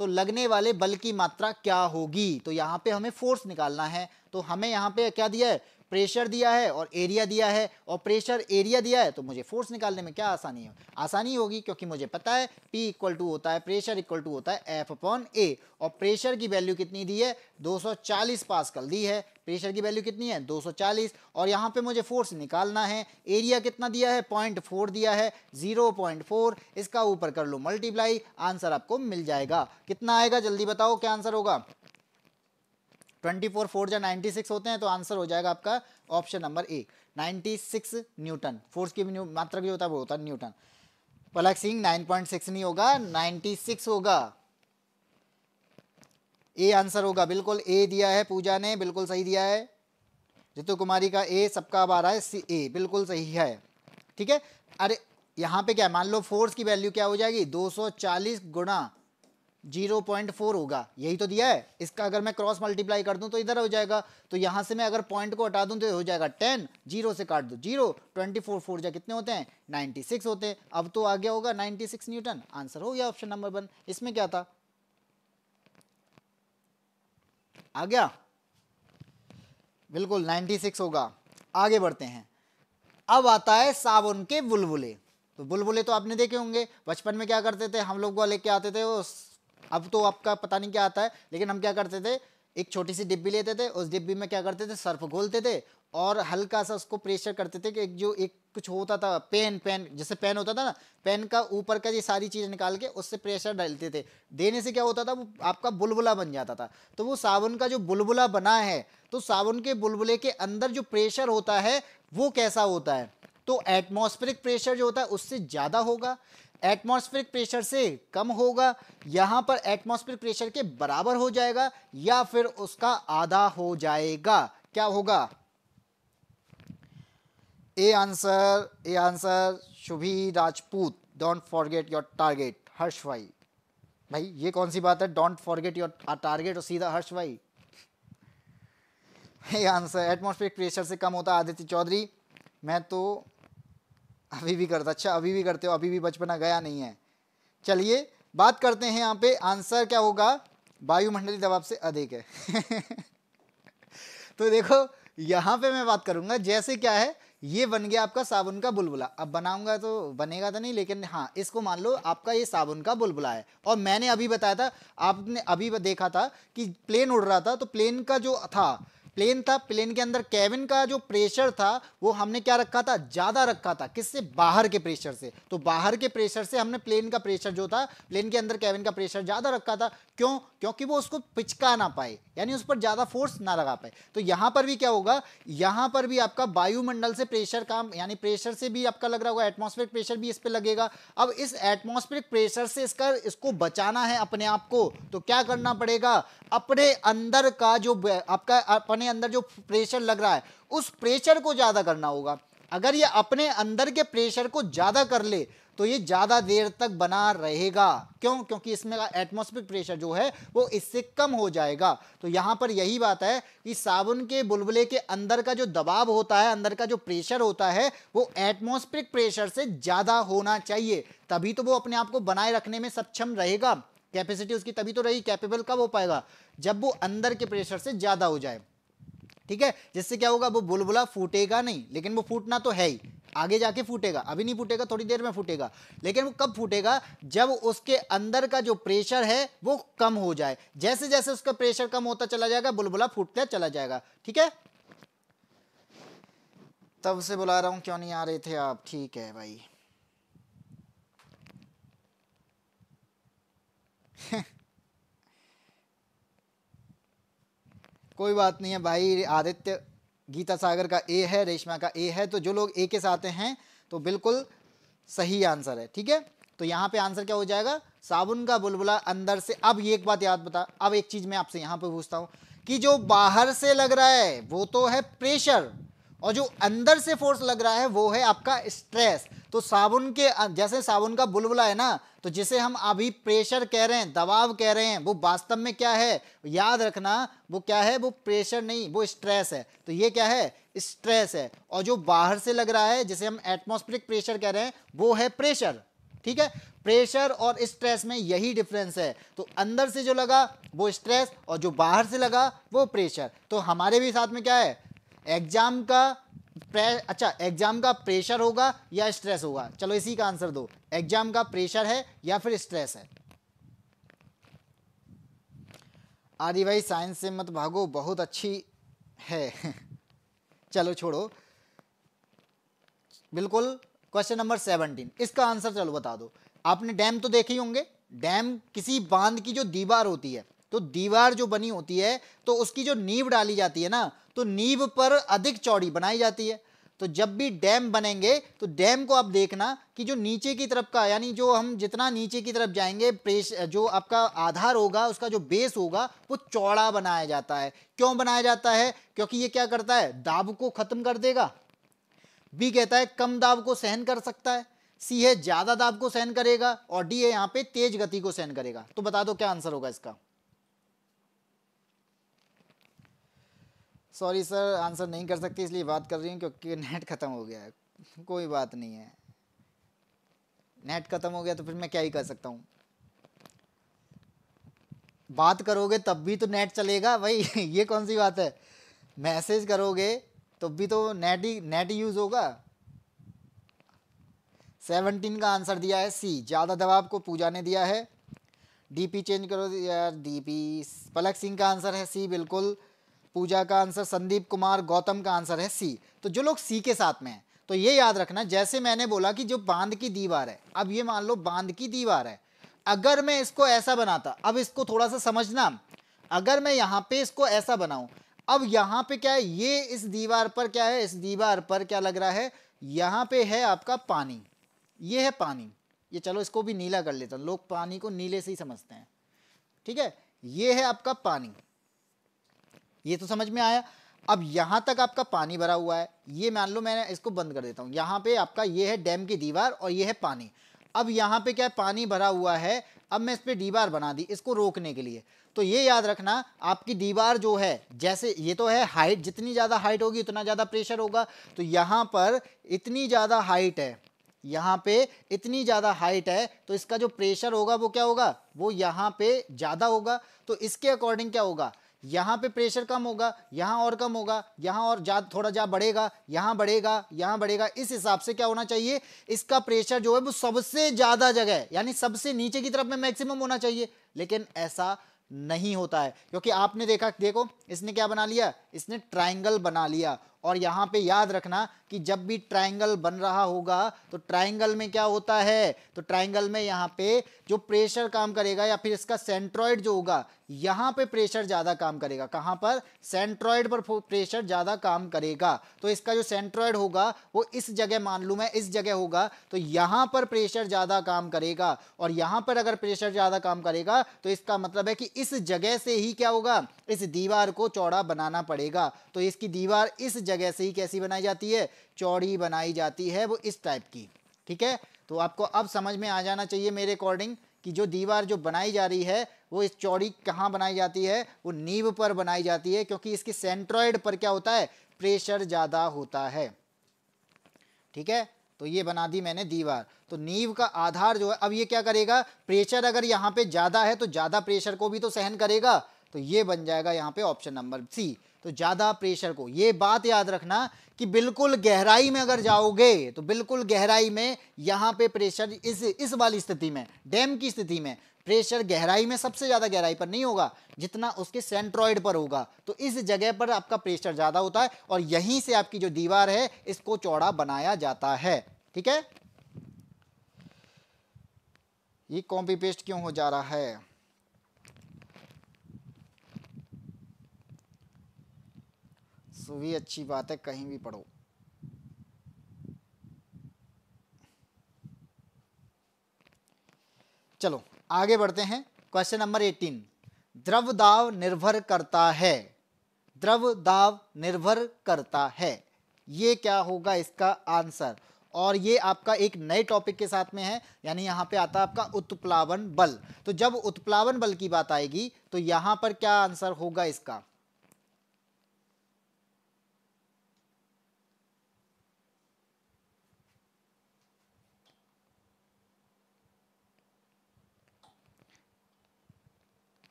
तो लगने वाले बल की मात्रा क्या होगी। तो यहां पे हमें फोर्स निकालना है, तो हमें यहां पे क्या दिया है, प्रेशर दिया है और एरिया दिया है, और प्रेशर एरिया दिया है, तो मुझे फोर्स निकालने में क्या आसानी है, आसानी होगी, क्योंकि मुझे पता है P इक्वल टू होता है, प्रेशर इक्वल टू होता है F अपॉन A, और प्रेशर की वैल्यू कितनी दी है, 240 पास्कल दी है। प्रेशर की वैल्यू कितनी है, 240, और यहाँ पे मुझे फोर्स निकालना है। एरिया कितना दिया है, 0.4 दिया है, 0.4, इसका ऊपर कर लो मल्टीप्लाई, आंसर आपको मिल जाएगा। कितना आएगा जल्दी बताओ, क्या आंसर होगा। 24 4 जा 96 होते हैं, तो आंसर हो जाएगा आपका option number A, 96 Newton. Force की मात्रा जो होता है वो होता है न्यूटन। पलक सिंह 9.6 नहीं होगा, 96 होगा, ए आंसर होगा, बिल्कुल ए दिया है पूजा ने, बिल्कुल सही दिया है। ऋतु कुमारी का ए, सबका अब आ रहा है सी, ए बिल्कुल सही है। ठीक है, अरे यहाँ पे क्या, मान लो फोर्स की वैल्यू क्या हो जाएगी, 240 गुणा 0.4 होगा, यही तो दिया है। इसका अगर मैं क्रॉस मल्टीप्लाई कर दूं तो इधर हो जाएगा, तो यहां से मैं अगर पॉइंट को हटा दूं तो हो जाएगा 10, 0 से काट दो 0, 24 4 जा कितने होते हैं, 96 होते हैं। अब तो आ गया होगा 96 न्यूटन, आंसर हो गया ऑप्शन नंबर 1। इसमें क्या था, आ गया, बिल्कुल 96 होगा। आगे बढ़ते हैं, अब आता है साबुन के बुलबुले। तो बुलबुले तो आपने देखे होंगे, बचपन में क्या करते थे हम लोग, वो लेके आते थे वो, अब तो आपका पता नहीं क्या आता है, लेकिन हम क्या करते थे, एक छोटी सी डिब्बी लेते थे, उस डिब्बी में क्या करते थे, सर्फ घोलते थे और हल्का सा उसको प्रेशर करते थे कि एक कुछ होता था, पेन जैसे पेन होता था ना, पेन का ऊपर का ये सारी चीज़ निकाल के उससे प्रेशर डालते थे, देने से क्या होता था, वो आपका बुलबुला बन जाता था। तो वो साबुन का जो बुलबुला बना है, तो साबुन के बुलबुले के अंदर जो प्रेशर होता है वो कैसा होता है, तो एटमॉस्फेरिक प्रेशर जो होता है उससे ज़्यादा होगा, एटमॉस्फेरिक प्रेशर से कम होगा, यहां पर एटमॉस्फेरिक प्रेशर के बराबर हो जाएगा, या फिर उसका आधा हो जाएगा। क्या होगा, a answer, a answer Shubhi Rajput, don't forget your target, Harsh भाई। भाई ये कौन सी बात है, डोंट फॉरगेट योर टारगेट और सीधा हर्ष भाई। ए आंसर एटमॉस्फेरिक प्रेशर से कम होता है, आदित्य चौधरी। मैं तो अभी भी करता, अच्छा अभी भी करते हो, अभी भी बचपना गया नहीं है। चलिए बात करते हैं, यहाँ पे आंसर क्या होगा, वायुमंडलीय दबाव से अधिक है। तो देखो यहाँ पे मैं बात करूंगा, जैसे क्या है, ये बन गया आपका साबुन का बुलबुला। अब बनाऊंगा तो बनेगा तो नहीं, लेकिन हाँ इसको मान लो आपका ये साबुन का बुलबुला है। और मैंने अभी बताया था, आपने अभी देखा था कि प्लेन उड़ रहा था, तो प्लेन का जो था, प्लेन था, प्लेन के अंदर केबिन का जो प्रेशर था वो हमने क्या रखा था, ज्यादा रखा था, किससे, बाहर के प्रेशर से। तो बाहर के प्रेशर से हमने प्लेन का प्रेशर जो था, प्लेन के अंदर केबिन का प्रेशर ज्यादा रखा था। क्यों, क्योंकि वो उसको पिचका ना पाए, यानी उस पर ज्यादा फोर्स ना लगा पाए। तो यहां पर भी क्या होगा, यहां पर भी आपका वायुमंडल से प्रेशर काम, यानी प्रेशर से भी आपका लग रहा होगा, एटमॉस्फेरिक प्रेशर भी इस पर लगेगा। अब इस एटमॉस्फेरिक प्रेशर से इसको बचाना है अपने आप को, तो क्या करना पड़ेगा, अपने अंदर का जो आपका अपने अंदर जो प्रेशर लग रहा है उस प्रेशर को ज्यादा करना होगा। अगर ये अपने अंदर के प्रेशर को ज्यादा कर ले तो ये ज्यादा देर तक बना रहेगा। क्यों, क्योंकि इसमें एटमॉस्फेरिक प्रेशर जो है वो इससे कम हो जाएगा। तो यहां पर यही बात है कि साबुन के बुलबुले के अंदर का जो दबाव होता है, अंदर का जो प्रेशर होता है, वो एटमॉस्फेरिक प्रेशर से ज्यादा होना चाहिए, तभी तो वो अपने आप को बनाए रखने में सक्षम रहेगा। कैपेसिटी उसकी तभी तो रही, कैपेबल कब हो पाएगा, जब वो अंदर के प्रेशर से ज्यादा हो जाए। ठीक है, जिससे क्या होगा, वो बुलबुला फूटेगा नहीं, लेकिन वो फूटना तो है ही, आगे जाके फूटेगा, अभी नहीं फूटेगा, थोड़ी देर में फूटेगा, लेकिन वो कब फूटेगा, जब उसके अंदर का जो प्रेशर है वो कम हो जाए। जैसे जैसे उसका प्रेशर कम होता चला जाएगा बुलबुला फूटता चला जाएगा। ठीक है, तब से बुला रहा हूं, क्यों नहीं आ रहे थे आप? ठीक है भाई। कोई बात नहीं है भाई। आदित्य गीता सागर का ए है, रेशमा का ए है, तो जो लोग ए के साथ हैं तो बिल्कुल सही आंसर है। ठीक है, तो यहां पे आंसर क्या हो जाएगा, साबुन का बुलबुला अंदर से। अब ये एक बात याद बता, अब एक चीज मैं आपसे यहां पे पूछता हूं कि जो बाहर से लग रहा है वो तो है प्रेशर, और जो अंदर से फोर्स लग रहा है वो है आपका स्ट्रेस। तो साबुन के जैसे साबुन का बुलबुला है ना, तो जिसे हम अभी प्रेशर कह रहे हैं, दबाव कह रहे हैं, वो वास्तव में क्या है, याद रखना, वो क्या है, वो प्रेशर नहीं, वो स्ट्रेस है। तो ये क्या है, स्ट्रेस है। और जो बाहर से लग रहा है जिसे हम एटमॉस्फेरिक प्रेशर कह रहे हैं वो है प्रेशर। ठीक है, प्रेशर और स्ट्रेस में यही डिफरेंस है। तो अंदर से जो लगा वो स्ट्रेस और जो बाहर से लगा वो प्रेशर। तो हमारे भी साथ में क्या है, एग्जाम का अच्छा, एग्जाम का प्रेशर होगा या स्ट्रेस होगा? चलो इसी का आंसर दो, एग्जाम का प्रेशर है या फिर स्ट्रेस है? आदि भाई साइंस से मत भागो, बहुत अच्छी है। चलो छोड़ो, बिल्कुल। क्वेश्चन नंबर 17, इसका आंसर चलो बता दो। आपने डैम तो देखे ही होंगे। डैम किसी बांध की जो दीवार होती है, तो दीवार जो बनी होती है तो उसकी जो नींव डाली जाती है ना, तो नींव पर अधिक चौड़ी बनाई जाती है। तो जब भी डैम बनेंगे तो डैम को आप देखना कि जो नीचे की तरफ का, यानी जो हम जितना नीचे की तरफ जाएंगे, जो आपका आधार होगा, उसका जो बेस होगा वो चौड़ा बनाया जाता है। क्यों बनाया जाता है? क्योंकि ये क्या करता है, दाब को खत्म कर देगा। बी कहता है कम दाब को सहन कर सकता है। सी है ज्यादा दाब को सहन करेगा। और डी है यहां पे तेज गति को सहन करेगा। तो बता दो क्या आंसर होगा इसका। सॉरी सर, आंसर नहीं कर सकती इसलिए बात कर रही हूँ क्योंकि नेट खत्म हो गया है। कोई बात नहीं है, नेट खत्म हो गया तो फिर मैं क्या ही कर सकता हूँ। बात करोगे तब भी तो नेट चलेगा भाई। ये कौन सी बात है, मैसेज करोगे तो भी तो नेट ही यूज होगा। 17 का आंसर दिया है सी, ज्यादा दबाव को पूजा ने दिया है। डीपी चेंज करो यार, डीपी। पलक सिंह का आंसर है सी, बिल्कुल। पूजा का आंसर, संदीप कुमार गौतम का आंसर है सी। तो जो लोग सी के साथ में हैं तो ये याद रखना, जैसे मैंने बोला कि जो बांध की दीवार है, अब ये मान लो बांध की दीवार है, अगर मैं इसको ऐसा बनाता, अब इसको थोड़ा सा समझना, अगर मैं यहां पे इसको ऐसा बनाऊं, अब यहां पे क्या है, ये इस दीवार पर क्या है, इस दीवार पर क्या लग रहा है, यहां पे है आपका पानी, ये है पानी। ये चलो इसको भी नीला कर लेता हूं, लोग पानी को नीले से ही समझते हैं। ठीक है, ये है आपका पानी, ये तो समझ में आया। अब यहां तक आपका पानी भरा हुआ है, ये मान लो मैंने इसको बंद कर देता हूं, यहां पे आपका ये है डैम की दीवार और ये है पानी। अब यहां पे क्या है, पानी भरा हुआ है। अब मैं इस पे दीवार बना दी इसको रोकने के लिए। तो ये याद रखना, आपकी दीवार जो है, जैसे ये तो है हाइट, जितनी ज्यादा हाइट होगी उतना ज्यादा प्रेशर होगा। तो यहां पर इतनी ज्यादा हाइट है, यहां पे इतनी ज्यादा हाइट है, तो इसका जो प्रेशर होगा वो क्या होगा, वो यहां पे ज्यादा होगा। तो इसके अकॉर्डिंग क्या होगा, यहां पे प्रेशर कम होगा, यहां और कम होगा, यहां और थोड़ा जा बढ़ेगा, यहां बढ़ेगा, यहां बढ़ेगा। इस हिसाब से क्या होना चाहिए, इसका प्रेशर जो है वो सबसे ज्यादा जगह, यानी सबसे नीचे की तरफ में मैक्सिमम होना चाहिए। लेकिन ऐसा नहीं होता है, क्योंकि आपने देखा, देखो इसने क्या बना लिया, इसने ट्राइंगल बना लिया। और यहां पे याद रखना कि जब भी ट्राइंगल बन रहा होगा तो ट्राइंगल में क्या होता है, तो ट्राइंगल में यहां पे जो प्रेशर काम करेगा, या फिर इसका सेंट्रॉइड जो होगा, यहां पे प्रेशर ज्यादा काम करेगा। कहां पर, सेंट्रॉइड पर प्रेशर ज्यादा काम करेगा। तो इसका जो सेंट्रॉइड होगा वो इस जगह, मान लूं मैं इस जगह होगा, तो यहां पर प्रेशर ज्यादा काम करेगा। और यहां पर अगर प्रेशर ज्यादा काम करेगा तो इसका मतलब है कि इस जगह से ही क्या होगा, इस दीवार को चौड़ा बनाना पड़ेगा। तो इसकी दीवार इस जगह से ही कैसी बनाई जाती है, चौड़ी बनाई जाती है, वो इस टाइप की। ठीक है, तो आपको अब समझ में आ जाना चाहिए मेरे अकॉर्डिंग कि जो दीवार जो बनाई जा रही है वो इस चौड़ी कहां बनाई जाती है, वो नींव पर बनाई जाती है, क्योंकि इसके सेंट्रॉइड पर क्या होता है, प्रेशर ज्यादा होता है। ठीक है, तो ये बना दी मैंने दीवार। तो नींव का आधार जो है, अब ये क्या करेगा, प्रेशर अगर यहां पे ज्यादा है तो ज्यादा प्रेशर को भी तो सहन करेगा। तो ये बन जाएगा यहाँ पे ऑप्शन नंबर सी। तो ज़्यादा प्रेशर को, ये बात याद रखना कि बिल्कुल गहराई में अगर जाओगे तो बिल्कुल गहराई में यहाँ पे प्रेशर इस वाली स्थिति में, डैम की स्थिति में प्रेशर गहराई में सबसे ज़्यादा गहराई पर नहीं होगा जितना उसके सेंट्रॉइड पर होगा। तो इस जगह पर आपका प्रेशर ज़्यादा होता है और यहीं से आपकी जो दीवार है इसको चौड़ा बनाया जाता है। ठीक है, ये कॉपी पेस्ट क्यों हो जा रहा है? सो भी अच्छी बात है, कहीं भी पढ़ो। चलो आगे बढ़ते हैं। क्वेश्चन नंबर 18, द्रव दाब निर्भर करता है, द्रव दाब निर्भर करता है, ये क्या होगा इसका आंसर? और ये आपका एक नए टॉपिक के साथ में है, यानी यहां पे आता है आपका उत्प्लावन बल। तो जब उत्प्लावन बल की बात आएगी तो यहां पर क्या आंसर होगा इसका?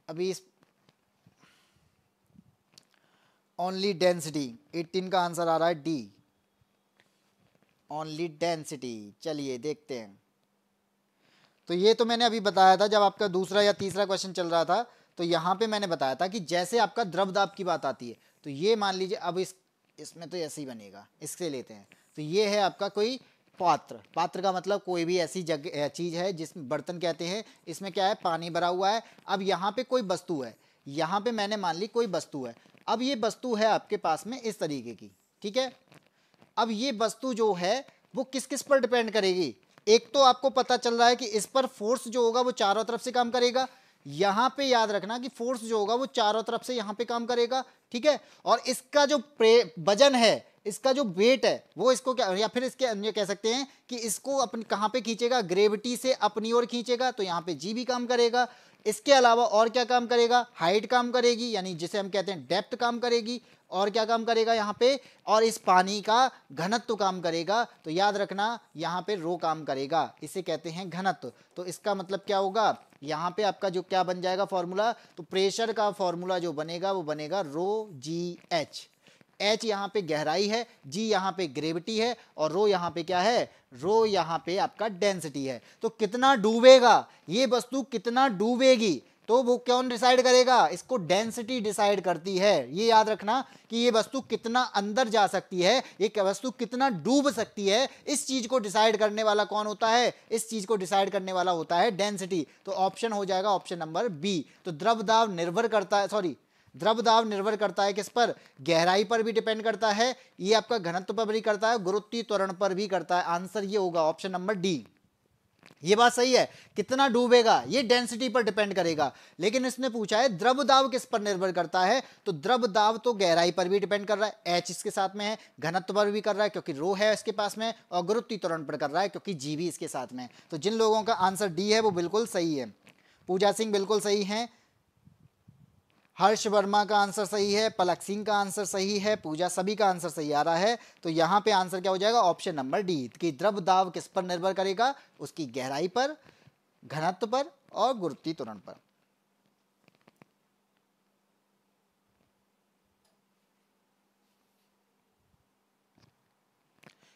अभी इस ओनली डेंसिटी, 18 का आंसर आ रहा है डी, ओनली डेंसिटी। चलिए देखते हैं। तो ये तो मैंने अभी बताया था जब आपका दूसरा या तीसरा क्वेश्चन चल रहा था, तो यहाँ पे मैंने बताया था कि जैसे आपका द्रव दाब की बात आती है तो ये मान लीजिए, अब इसमें तो ऐसे ही बनेगा, इससे लेते हैं। तो ये है आपका कोई पात्र, पात्र का मतलब कोई भी ऐसी जगह चीज़ है जिसमें बर्तन कहते हैं, इसमें क्या है, पानी भरा हुआ है। अब यहाँ पे कोई वस्तु है, यहाँ पे मैंने मान ली कोई वस्तु है। अब ये वस्तु है आपके पास में इस तरीके की, ठीक है। अब ये वस्तु जो है वो किस किस पर डिपेंड करेगी? एक तो आपको पता चल रहा है कि इस पर फोर्स जो होगा वो चारों तरफ से काम करेगा। यहां पे याद रखना कि फोर्स जो होगा वो चारों तरफ से यहां पे काम करेगा, ठीक है। और इसका जो वजन है, इसका जो वेट है वो इसको क्या, या फिर इसके अन्य कह सकते हैं कि इसको अपन कहां पे खींचेगा, ग्रेविटी से अपनी ओर खींचेगा। तो यहां पे जी भी काम करेगा। इसके अलावा और क्या काम करेगा? हाइट काम करेगी, यानी जिसे हम कहते हैं डेप्थ काम करेगी। और क्या काम करेगा यहाँ पे? और इस पानी का घनत्व काम करेगा। तो याद रखना यहाँ पे रो काम करेगा, इसे कहते हैं घनत्व। तो इसका मतलब क्या होगा, यहाँ पे आपका जो क्या बन जाएगा फॉर्मूला, तो प्रेशर का फॉर्मूला जो बनेगा वो बनेगा रो जी एच। एच यहाँ पे गहराई है, जी यहाँ पे ग्रेविटी है, और रो यहाँ पे क्या है, रो यहाँ पे आपका डेंसिटी है। तो कितना डूबेगा ये वस्तु, कितना डूबेगी, तो वो कौन डिसाइड करेगा? इसको डेंसिटी डिसाइड करती है। ये याद रखना कि ये वस्तु कितना अंदर जा सकती है, ये वस्तु कितना डूब सकती है, इस चीज को डिसाइड करने वाला कौन होता है? इस चीज को डिसाइड करने वाला होता है डेंसिटी। तो ऑप्शन हो जाएगा ऑप्शन नंबर बी। तो द्रव दाब निर्भर करता है, सॉरी, द्रव दाब निर्भर करता है किस पर? गहराई पर भी डिपेंड करता है, ये आपका घनत्व पर भी करता है, गुरुत्वीय त्वरण पर भी करता है। आंसर ये होगा ऑप्शन नंबर डी। ये बात सही है, कितना डूबेगा ये डेंसिटी पर डिपेंड करेगा। लेकिन इसने पूछा है द्रव दाब किस पर निर्भर करता है, तो द्रव दाब तो गहराई पर भी डिपेंड कर रहा है, एच इसके साथ में है, घनत्व पर भी कर रहा है क्योंकि रो है इसके पास में, और गुरुत्वीय त्वरण पर कर रहा है क्योंकि जी भी इसके साथ में। तो जिन लोगों का आंसर डी है वो बिल्कुल सही है। पूजा सिंह बिल्कुल सही है, हर्ष वर्मा का आंसर सही है, पलक सिंह का आंसर सही है, पूजा, सभी का आंसर सही आ रहा है। तो यहां पे आंसर क्या हो जाएगा? ऑप्शन नंबर डी, कि द्रव दाब किस पर निर्भर करेगा? उसकी गहराई पर, घनत्व पर और गुरुत्वीय त्वरण पर।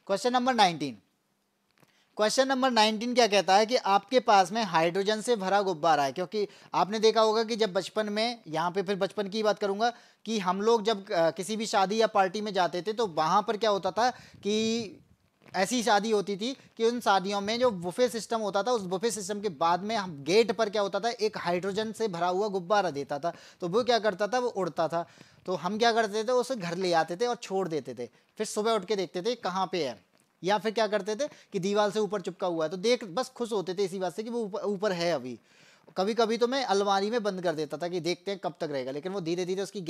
क्वेश्चन नंबर 19, क्वेश्चन नंबर 19 क्या कहता है कि आपके पास में हाइड्रोजन से भरा गुब्बारा है। क्योंकि आपने देखा होगा कि जब बचपन में, यहाँ पे फिर बचपन की बात करूंगा, कि हम लोग जब किसी भी शादी या पार्टी में जाते थे तो वहाँ पर क्या होता था कि ऐसी शादी होती थी कि उन शादियों में जो बुफे सिस्टम होता था, उस बुफे सिस्टम के बाद में हम गेट पर क्या होता था, एक हाइड्रोजन से भरा हुआ गुब्बारा देता था। तो वो क्या करता था, वो उड़ता था। तो हम क्या करते थे, उसे घर ले आते थे और छोड़ देते थे। फिर सुबह उठ के देखते थे कहाँ पे है, या फिर क्या करते थे कि दीवार से ऊपर चिपका हुआ है, तो देख बस खुश होते थे इसी बात से कि वो ऊपर है। अभी कभी कभी तो मैं अलमारी में बंद कर देता था कि देखते हैं कब तक रहेगा, लेकिन वो धीरे धीरे उसकी